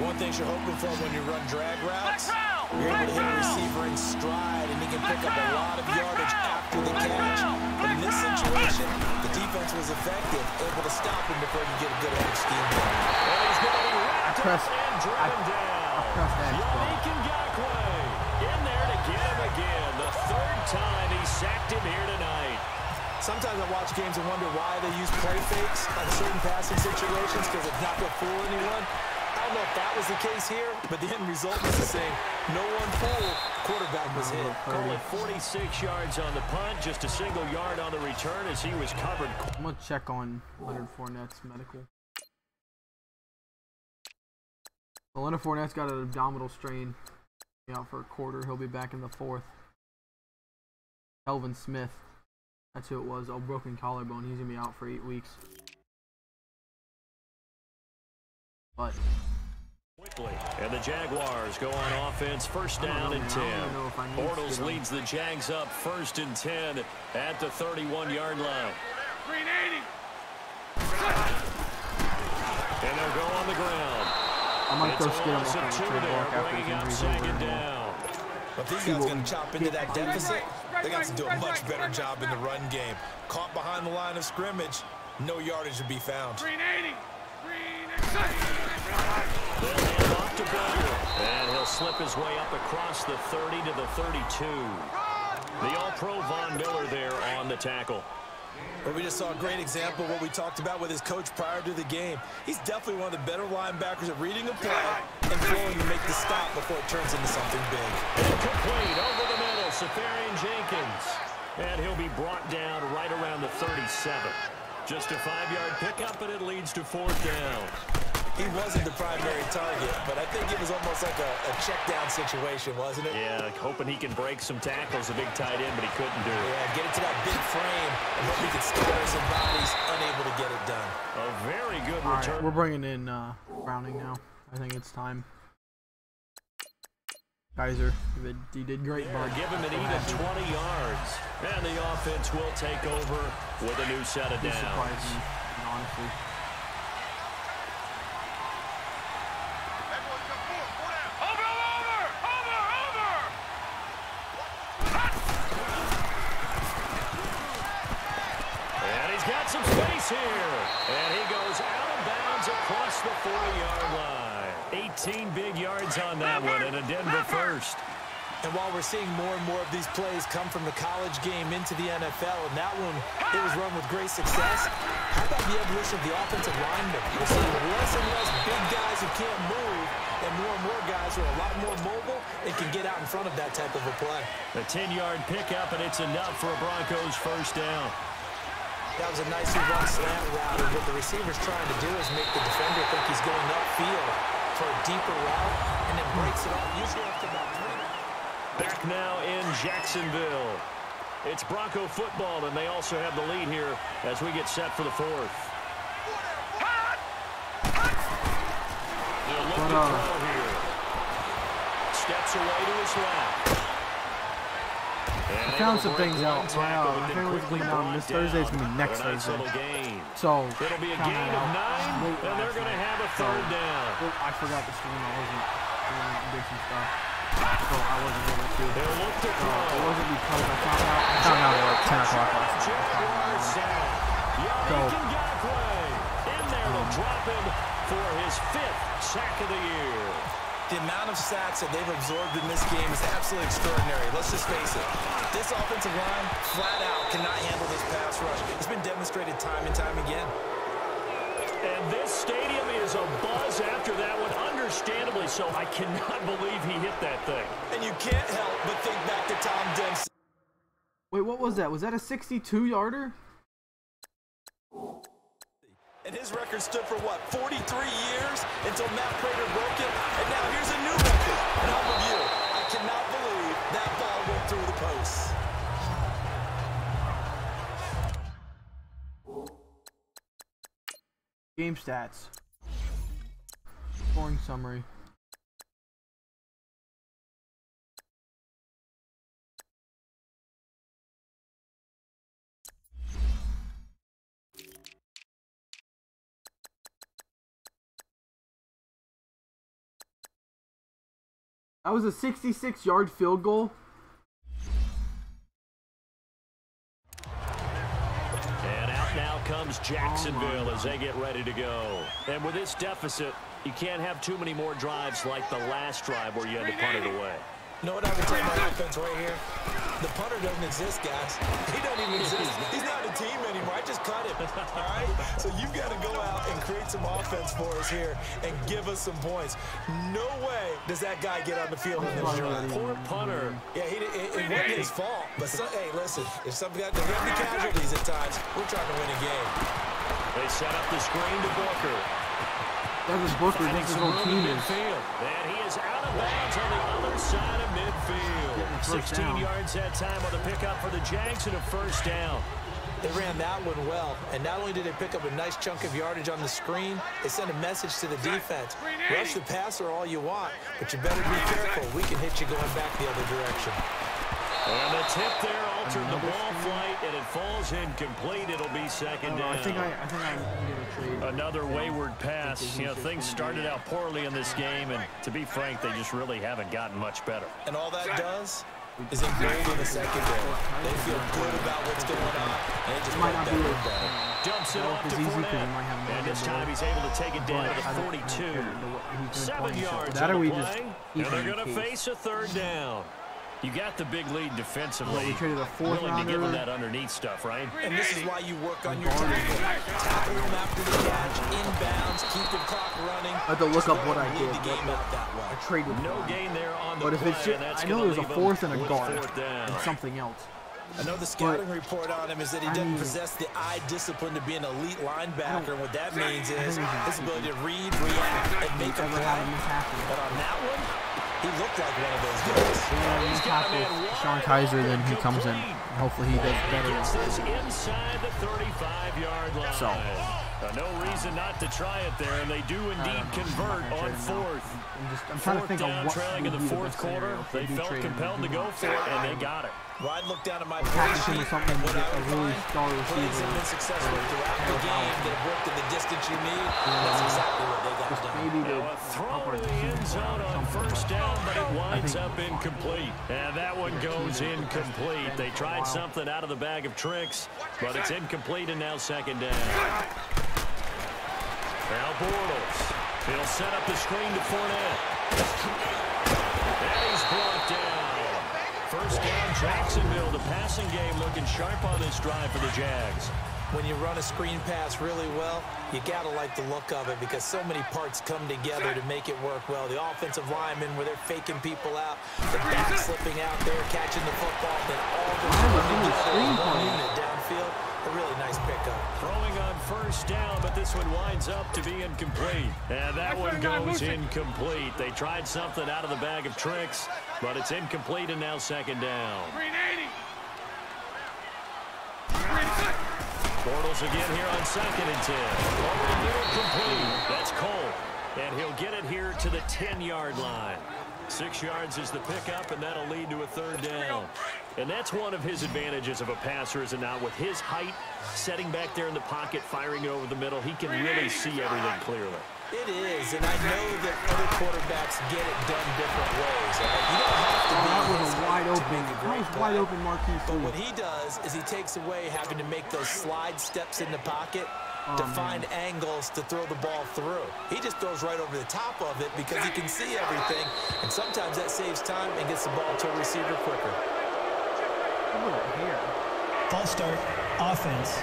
One thing you're hoping for when you run drag routes, you're able to hit a receiver in stride, and he can pick up a lot of yardage after the catch. But in this situation, the defense was effective, able to stop him before he could get a good edge scheme going.
And he's going to be wrapped up and driven down. Yannick Ngakoue in there to get him again. The 3rd time he sacked him here tonight.
Sometimes I watch games and wonder why they use play fakes on certain passing situations because it's not going to fool anyone. I don't know if that was the case here, but the end result was the same. No one fooled. Quarterback was hit.
Call it 46 yards on the punt, just a single yard on the return as he was covered.
I'm going to check on Leonard Fournette's medical. Well, Leonard Fournette's got an abdominal strain. Out for a quarter. He'll be back in the 4th. Kelvin Smith. That's who it was. A broken collarbone. He's going to be out for 8 weeks. But
and the Jaguars go on offense, 1st down and 10. Bortles leads the Jags up 1st and 10 at the 31-yard line.
380.
And they'll go on the ground.
I might go
It's a
skid him
loss
off
of 2
on the
there,
after
bringing up
his
2nd down.
But these guys are going to chop into that deficit. They got to do a much better job in the run game. Caught behind the line of scrimmage, no yardage to be found.
380.
They'll hand off to Bowyer, and he'll slip his way up across the 30 to the 32. The All-Pro Von Miller there on the tackle.
But we just saw a great example of what we talked about with his coach prior to the game. He's definitely one of the better linebackers at reading a play and throwing to make the stop before it turns into something big.
Incomplete over the middle, Safarian Jenkins. And he'll be brought down right around the 37. Just a 5-yard pickup, and it leads to 4th down.
He wasn't the primary target, but I think it was almost like a check-down situation, wasn't it?
Yeah, hoping he can break some tackles, a big tight end, but he couldn't do it.
Yeah, get it to that big frame and hope he could scatter some bodies, unable to get it done.
A very good
All
return.
right, we're bringing in Browning now. I think it's time. Kaiser, he did great, bud.
Give him an even 20 yards. And the offense will take over with a new set of downs.
Surprised me, honestly.
And he's got some space here. And he goes out of bounds across the 40-yard line. 18 big yards on that one, and a Denver first.
And while we're seeing more and more of these plays come from the college game into the NFL, and that one, it was run with great success, how about the evolution of the offensive lineman? We're seeing less and less big guys who can't move, and more guys who are a lot more mobile and can get out in front of that type of a play.
A 10-yard pickup, and it's enough for a Broncos first down.
That was a nicely run slant route, and what the receiver's trying to do is make the defender think he's going upfield for a deeper route, and then breaks it off, usually up to about 3.
Back now in Jacksonville. It's Bronco football, and they also have the lead here as we get set for the 4th. They'll look to throw here. Steps away to his left.
I found some things out. My favorite was going down this Thursday. It's going to be next Thursday. So,
it'll be a gain of 9, and they're going to have a 3rd down.
I forgot the stream. I wasn't doing some stuff. So I wasn't able to.
They'll look to throw.
It wasn't because I found out at like 10 o'clock last night. So,
in there to drop him for his 5th sack of the year.
The amount of sacks that they've absorbed in this game is absolutely extraordinary. Let's just face it. This offensive line, flat out, cannot handle this pass rush. It's been demonstrated time and time again.
And this stadium is abuzz after that one, understandably so. I cannot believe he hit that thing.
And you can't help but think back to Tom Dempsey.
Wait, what was that? Was that a 62-yarder?
And his record stood for, what, 43 years until Matt Prater broke it? And now here's a new record. And I'm with you. I cannot believe that ball went through the posts.
Game stats. Scoring summary. That was a 66-yard field goal.
And out now comes Jacksonville as they get ready to go. And with this deficit, you can't have too many more drives like the last drive where you had to punt it away.
You know what I would tell my offense right here? The punter doesn't exist, guys. He doesn't even exist. He's not a team anymore. I just cut him, all right? So you've got to go out and create some offense for us here and give us some points. No way does that guy get on the field in this drive.
Poor punter.
Yeah, it wasn't his fault. But, hey, listen, if some guys have the casualties at times, we're trying to win a game.
They set up the screen to Booker.
Devin Booker, this is whole team is.
And he is out of bounds on the other side of midfield. 16 yards that time on the pickup for the Jags and a first down.
They ran that one well, and not only did they pick up a nice chunk of yardage on the screen, they sent a message to the defense. Rush the passer all you want, but you better be careful. We can hit you going back the other direction.
And the tip there altered the ball flight, and it falls incomplete. It'll be second down.
I think I can get a trade.
Another wayward pass. You know, things started out poorly in this game, and to be frank, they just really haven't gotten much better.
And all that does is embolden the secondary. They feel good about what's going on, and it just might not be better.
Dumps it off to Fournette, and this time he's able to take it down to the 42. 7 yards on the play, and they're going to face a third down. You got the big lead defensively.
We traded a fourth
willing to give
rounder.
them that underneath stuff, right?
And this is why you work on your tackle. Tackle them after the catch, inbounds, keep the clock running.
I had to look up what I did.
I
traded
no gain there on the
but if
play,
it's just, I know there's a fourth and a guard and something else.
I know the scouting report on him is that he doesn't possess the eye discipline to be an elite linebacker. And what that means is his ability to read, react, and make a play. But on that one, he looked like one of those guys.
He's tackles Sean Kaiser, then he comes in. Hopefully he does better.
This inside the 35-yard line.
So.
No reason not to try it there, and they do indeed convert on fourth.
I'm trying to think of what
trailing in the fourth quarter. They felt compelled to go for it, and they got it.
Well, I'd look down at my
package him something to get a really star
plays have been successful throughout the game that have worked at the distance you need. That's exactly what they got done.
Maybe
a throw to the end zone on first down, but it winds up incomplete. And that one goes incomplete. They tried something out of the bag of tricks, but it's incomplete, and now second down. Now Bortles. He'll set up the screen to Fournette. And he's brought down. First down, Jacksonville. The passing game looking sharp on this drive for the Jags.
When you run a screen pass really well, you got to like the look of it because so many parts come together to make it work well. The offensive linemen, where they're faking people out, the back slipping out there, catching the football, then all the screen unit downfield. A really nice pickup.
Throwing on first down, but this one winds up to be incomplete. And that one goes incomplete. They tried something out of the bag of tricks, but it's incomplete, and now second down. Bortles again here on 2nd and 10. Complete. That's Cole. And he'll get it here to the 10-yard line. 6 yards is the pickup, and that'll lead to a third down. And that's one of his advantages of a passer, is it not? With his height, setting back there in the pocket, firing it over the middle, he can really see everything clearly.
It is, and I know that other quarterbacks get it done different ways. You don't have to be
that was a wide open. That was wide open, Marquise.
But what he does is he takes away having to make those slide steps in the pocket. to find angles to throw the ball through. He just throws right over the top of it because he can see everything, and sometimes that saves time and gets the ball to a receiver quicker.
False start, offense.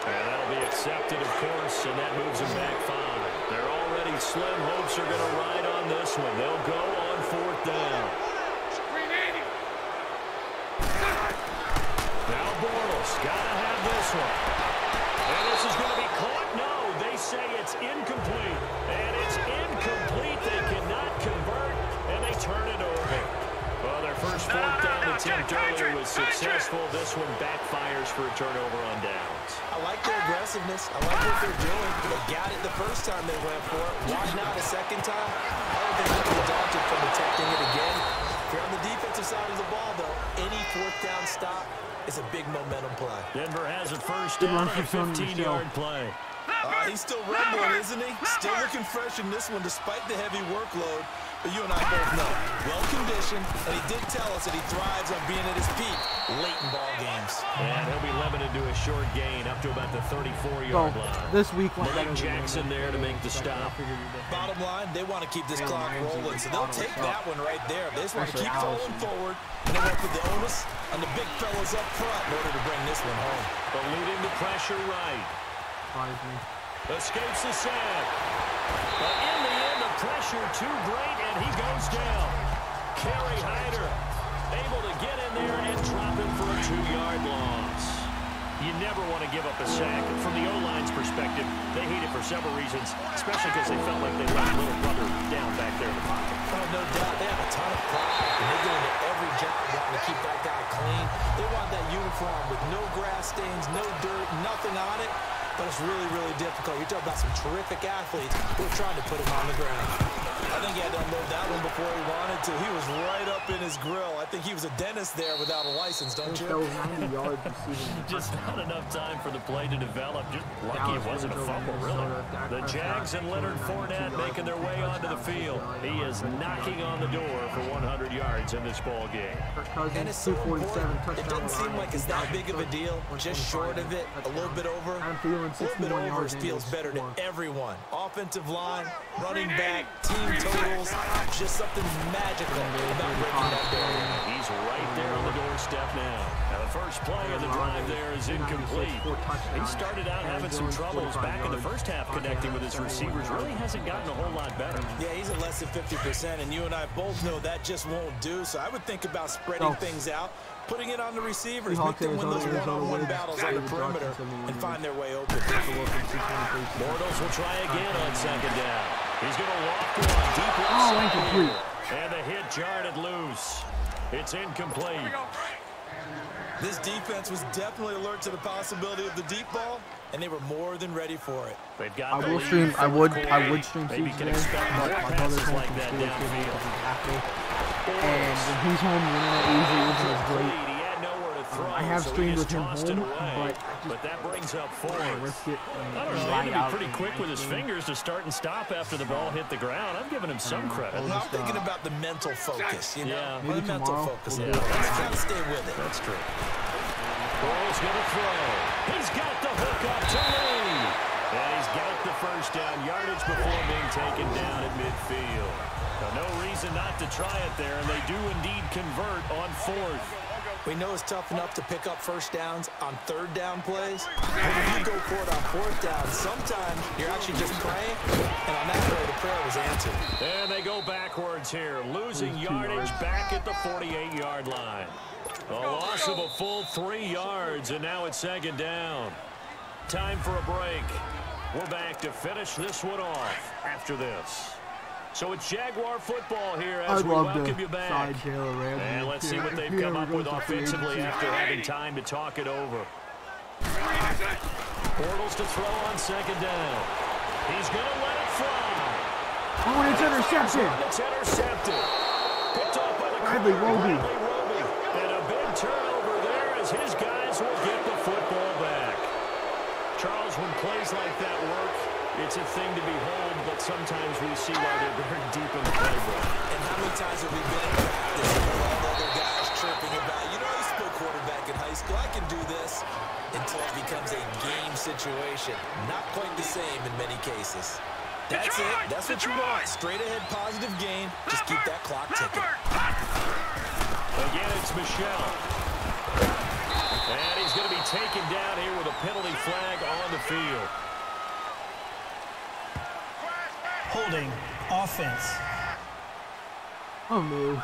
And that'll be accepted, of course, and that moves them back 5. They're already slim hopes are going to ride on this one. They'll go on 4th down. Now Bortles, got to have this one. And this is going to be caught. No, they say it's incomplete. And it's incomplete. They cannot convert, and they turn it over. Well, their first 4th down attempt earlier was successful. This one backfires for a turnover on downs.
I like their aggressiveness. I like what they're doing. They got it the first time they went for it. Why not a second time? I don't think they'll be daunted from attempting it again. If you're on the defensive side of the ball, though, any 4th down stop is a big momentum play.
Denver has a first down on a 15-yard play.
He's still rumbling, isn't he? Still looking fresh in this one despite the heavy workload. But you and I both know, well-conditioned, and he did tell us that he thrives on being at his peak late in ball games.
And he'll be limited to a short gain up to about the 34-yard line.
This week,
Malik Jackson there to make the stop.
Bottom line, they want to keep this clock rolling, so they'll take that one right there. They just want to keep rolling forward, and they want to put the onus on the big fellas up front in order to bring this one home.
Eluding the pressure right. Escapes the sack. But in the end, the pressure too great, and he goes down. Kerry Hyder able to get in there and drop him for a 2-yard loss. You never want to give up a sack. From the O-line's perspective, they hate it for several reasons, especially because they felt like they let little brother down back there in the pocket.
Oh, no doubt. They have a ton of pride, and they go into every job wanting to keep that guy clean. They want that uniform with no grass stains, no dirt, nothing on it. But it's really, really difficult. You're talking about some terrific athletes who are trying to put him on the ground. I think he had to unload that one before he wanted to. He was right up in his grill. I think he was a dentist there without a license, don't you?
That was 90 yards receiving.
Just not enough time for the play to develop. Just lucky it wasn't a fumble, really. The Jags and Leonard Fournette making their way onto the field. He is knocking on the door for 100 yards in this ball game.
And it's so important. It doesn't seem like it's that big of a deal. Just short of it, a little bit over. A little bit over feels better to everyone. Offensive line, running back, team totals, just something magical about breaking that barrier.
He's right there on the doorstep now. Now the first play of the drive there is incomplete. He started out having some troubles back in the first half connecting with his receivers. Really hasn't gotten a whole lot better.
Yeah, he's at less than 50%, and you and I both know that just won't do. So I would think about spreading things out, putting it on the receivers, make them win those one-on-one battles on the perimeter, and find their way open.
Bortles will try again on 2nd down. He's going to walk one deep inside. And the hit jarred it loose. It's incomplete.
This defense was definitely alert to the possibility of the deep ball, and they were more than ready for it.
They've got
I will stream. I would stream
Maybe
Seeds
can
today,
expect more
but my
passes
brother's home
like
from
that
school
downfield.
and when he's home, the internet usually isn't as great.
He had nowhere to throw,
I have
so
streamed
he
with him
tossed it
home,
away,
but
that brings up 4.
risk it.
I don't know. He had to be pretty quick with his fingers to start and stop after the ball hit the ground. I'm giving him some credit.
Well, I'm thinking about the mental focus, you know?
Yeah.
The mental focus.
Yeah.
Let's try to stay with it.
That's true. Bortles going to throw. He's got the hook up to Lee. And he's got the first down yardage before being taken down at midfield. Now, no reason not to try it there, and they do indeed convert on 4th.
We know it's tough enough to pick up first downs on 3rd down plays. But when you go for it on 4th down, sometimes you're actually just praying, and on that play, the prayer was answered.
And they go backwards here, losing yardage back at the 48-yard line. A loss of a full 3 yards, and now it's 2nd down. Time for a break. We're back to finish this one off after this. So it's Jaguar football here as we welcome you back. And let's see what they've come up with offensively after having time to talk it over. Bortles to throw on 2nd down. He's going to let it fly.
Oh, and it's intercepted.
It's intercepted. Picked off by the
Bradley Roby.
And a big turnover there as his guys will get the football back. Charles, when plays like that work, it's a thing to behold, but sometimes we see why they're very deep in the playbook.
And how many times have we been in practice and all the other guys chirping about, you know, I used to play quarterback in high school, I can do this. until it becomes a game situation. Not quite the same in many cases. That's it. That's what you want. Straight ahead positive gain. Just keep that clock ticking.
Again, it's Michelle. And he's going to be taken down here with a penalty flag on the field.
Holding. Offense.
Oh, no.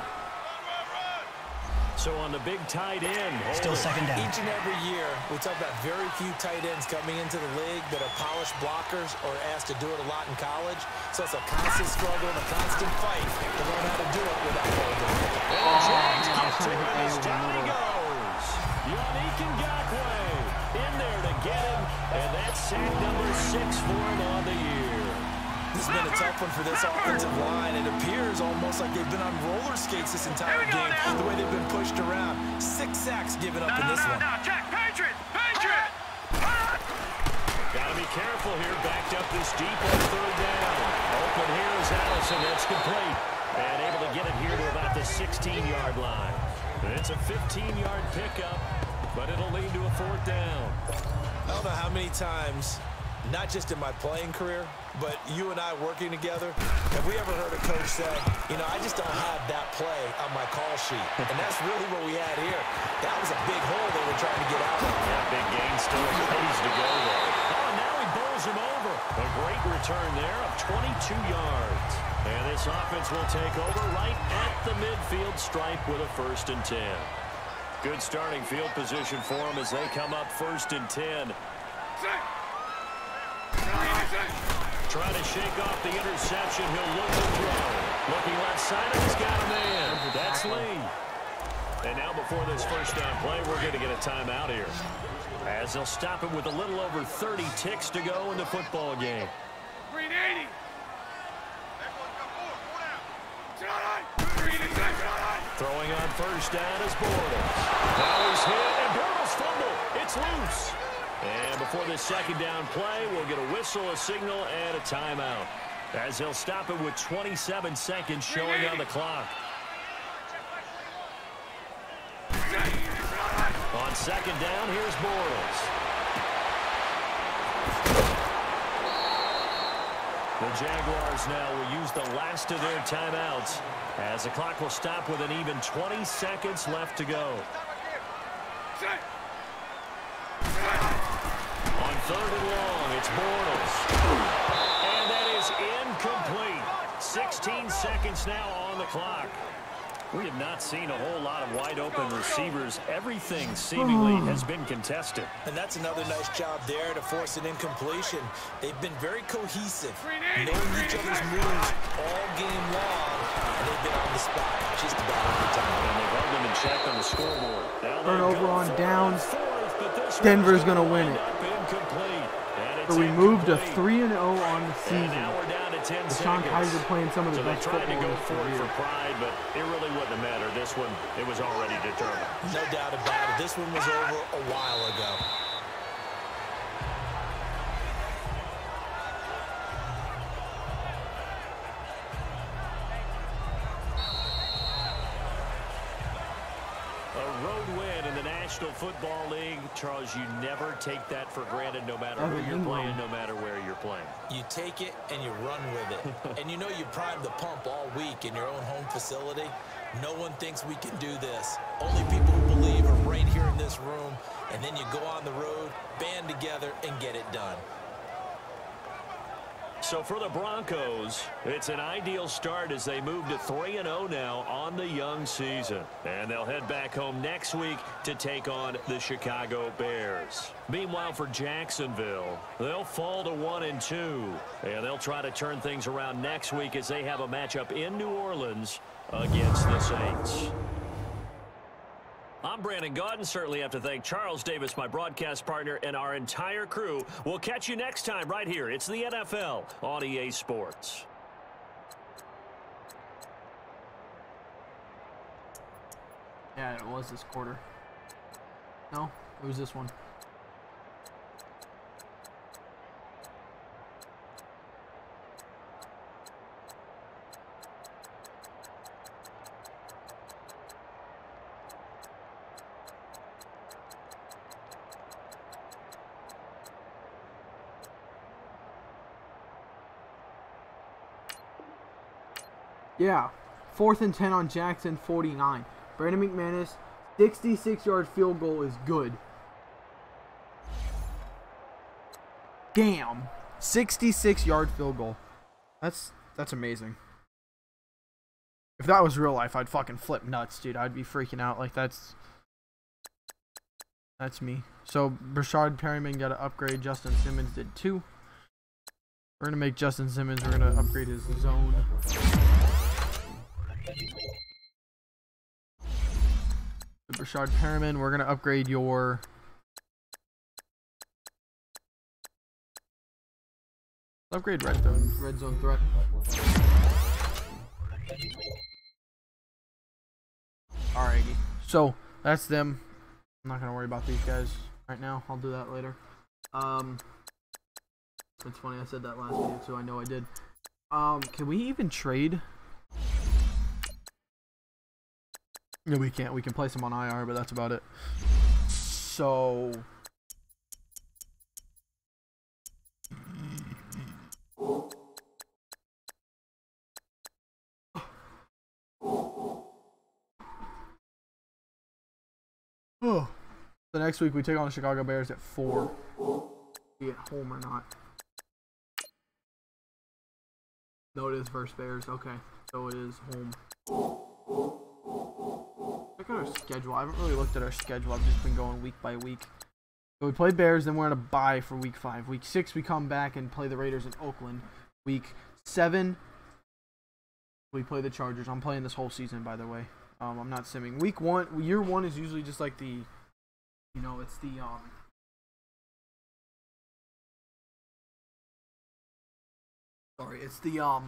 So on the big tight end.
Still second down.
Each and every year, we talk about very few tight ends coming into the league that are polished blockers or asked to do it a lot in college. So it's a constant struggle and a constant fight to learn how to do it without holding.
And James gets to him as down he goes. Yannick Ngakoue in there to get him. And that's sack number 6 for him on the year.
This has been a tough one for this offensive line. It appears almost like they've been on roller skates this entire game, the way they've been pushed around. 6 sacks given up in this one.
Jack, Patriot! Patriot!
Got to be careful here. Backed up this deep on third down. Open here is Allison. That's complete. And able to get it here to about the 16-yard line. And it's a 15-yard pickup, but it'll lead to a 4th down.
I don't know how many times, not just in my playing career, but you and I working together, have we ever heard a coach say, you know, I just don't have that play on my call sheet. And that's really what we had here. That was a big hole they were trying to get out of.
Yeah, big gain still ways to go there. Oh, and now he bowls him over. A great return there of 22 yards. And this offense will take over right at the midfield stripe with a 1st and 10. Good starting field position for them as they come up 1st and 10. Trying to shake off the interception. He'll look to throw. Looking left side, he's got a man. That's Lee. And now before this 1st down play, we're going to get a timeout here. As they'll stop it with a little over 30 ticks to go in the football game.
Green 80!
Throwing on 1st down is Bortles. Now he's hit, and Bortles fumble. It's loose. And before this 2nd down play, we'll get a whistle, a signal, and a timeout. As they'll stop it with 27 seconds showing on the clock. On 2nd down, here's Bortles. The Jaguars now will use the last of their timeouts as the clock will stop with an even 20 seconds left to go. On 3rd and long, it's Bortles. And that is incomplete. 16 seconds now on the clock. We have not seen a whole lot of wide-open receivers. Everything seemingly has been contested.
And that's another nice job there to force an incompletion. They've been very cohesive, knowing each other's moves all game long, and they've been on the spot just about every time.
And they've held them in check on the scoreboard.
Turnover on downs. Denver's going to win it. So we moved to 3-0 on the season. Sean Kaiser playing some of the best football in his career.
For pride, but it really wouldn't have mattered. This one, it was already determined.
No doubt about it. This one was over a while ago.
A road win in the National Football League. Charles, you never take that for granted no matter who you're playing, no matter where you're playing.
You take it and you run with it. And you know you primed the pump all week in your own home facility. No one thinks we can do this. Only people who believe are right here in this room. And then you go on the road, band together, and get it done.
So for the Broncos, it's an ideal start as they move to 3-0 now on the young season. And they'll head back home next week to take on the Chicago Bears. Meanwhile, for Jacksonville, they'll fall to 1-2. And they'll try to turn things around next week as they have a matchup in New Orleans against the Saints. I'm Brandon Gaudin. Certainly have to thank Charles Davis, my broadcast partner, and our entire crew. We'll catch you next time right here. It's the NFL on EA Sports.
Yeah, it was this quarter. No, it was this one. Yeah. 4th and 10 on Jackson, 49. Brandon McManus, 66-yard field goal is good. Damn. 66-yard field goal. That's amazing. If that was real life, I'd fucking flip nuts, dude. I'd be freaking out. Like, that's me. So, Brashard Perryman got to upgrade. Justin Simmons did too. We're going to make Justin Simmons, we're going to upgrade his zone. Brashard Perriman, we're going to upgrade your... Upgrade red zone threat. Alrighty. So, that's them. I'm not going to worry about these guys right now. I'll do that later. It's funny, I said that last video, so I know I did. Can we even trade? No, we can't. We can place them on IR, but that's about it. So... Oh. The next week we take on the Chicago Bears at 4. We get home or not. No, it is versus Bears. Okay. So it is home. Look at our schedule. I haven't really looked at our schedule. I've just been going week by week. So we play Bears, then we're in a bye for week 5. Week 6 we come back and play the Raiders in Oakland. Week 7 we play the Chargers. I'm playing this whole season, by the way. I'm not simming. Week 1, year 1 is usually just like the, you know, it's the sorry, it's the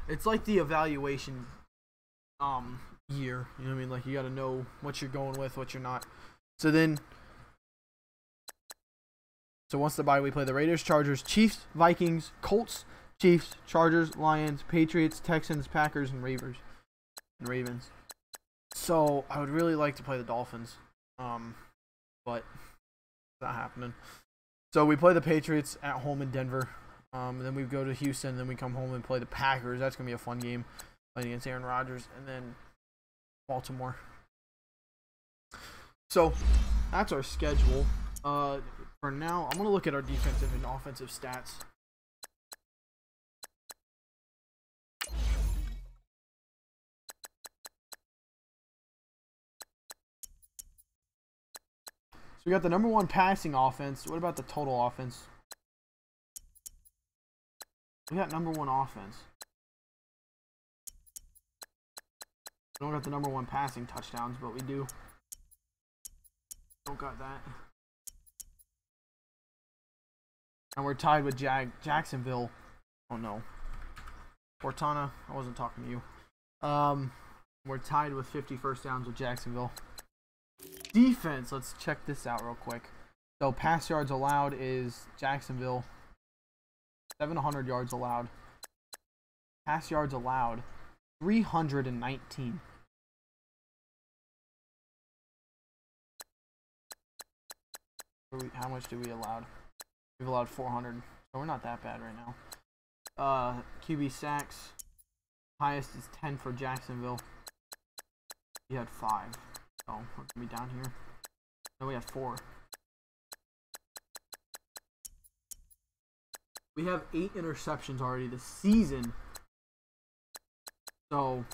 it's like the evaluation year. You know what I mean? Like, you got to know what you're going with, what you're not. So once the bye, we play the Raiders, Chargers, Chiefs, Vikings, Colts, Chiefs, Chargers, Lions, Patriots, Texans, Packers, and Ravens. So I would really like to play the Dolphins, but it's not happening. So we play the Patriots at home in Denver. Then we go to Houston. Then we come home and play the Packers. That's gonna be a fun game, playing against Aaron Rodgers, and then Baltimore. So that's our schedule. For now, I'm gonna look at our defensive and offensive stats. So we got the number 1 passing offense. What about the total offense? We got number 1 offense. We don't got the number 1 passing touchdowns, but we do. Don't got that. And we're tied with Jacksonville. Oh no. Cortana, I wasn't talking to you. We're tied with 50 first downs with Jacksonville. Defense, let's check this out real quick. So pass yards allowed is Jacksonville. 700 yards allowed. Pass yards allowed, 319. How much do we allow? We've allowed 400, so we're not that bad right now. QB sacks, highest is 10 for Jacksonville. We had 5, so we're gonna be down here. Then we had 4. We have 8 interceptions already this season. So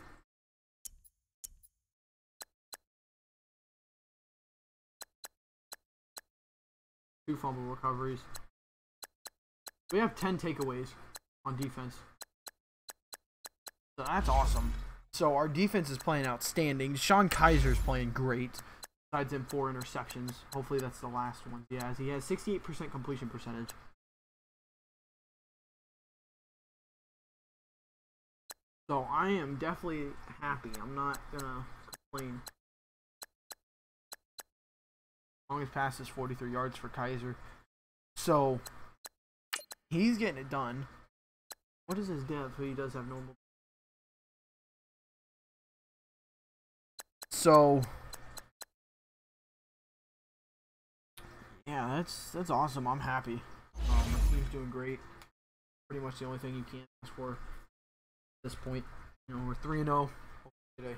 two fumble recoveries. We have 10 takeaways on defense. So that's awesome. So our defense is playing outstanding. Sean Kaiser's playing great. Besides him 4 interceptions. Hopefully that's the last one. Yeah, he has 68% completion percentage. So I am definitely happy. I'm not gonna complain. Longest pass is 43 yards for Kaiser. So he's getting it done. What is his depth? He does have normal. So yeah, that's awesome. I'm happy. My team's doing great. Pretty much the only thing you can't ask for. this point. You know, we're 3-0 today.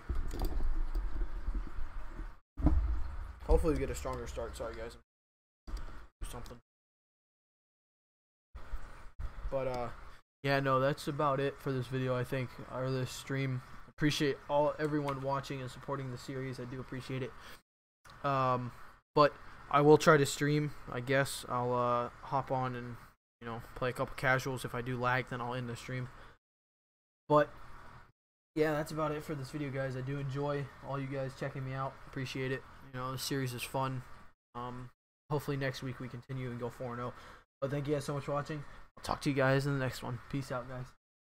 Hopefully we get a stronger start. Sorry guys. Something. But yeah, no, that's about it for this video, I think, or this stream. Appreciate everyone watching and supporting the series. I do appreciate it. But I will try to stream, I guess. I'll hop on and, you know, play a couple casuals. If I do lag, then I'll end the stream. But yeah, that's about it for this video, guys. I do enjoy all you guys checking me out. Appreciate it. You know, the series is fun. Hopefully next week we continue and go 4-0. But thank you guys so much for watching. I'll talk to you guys in the next one. Peace out, guys.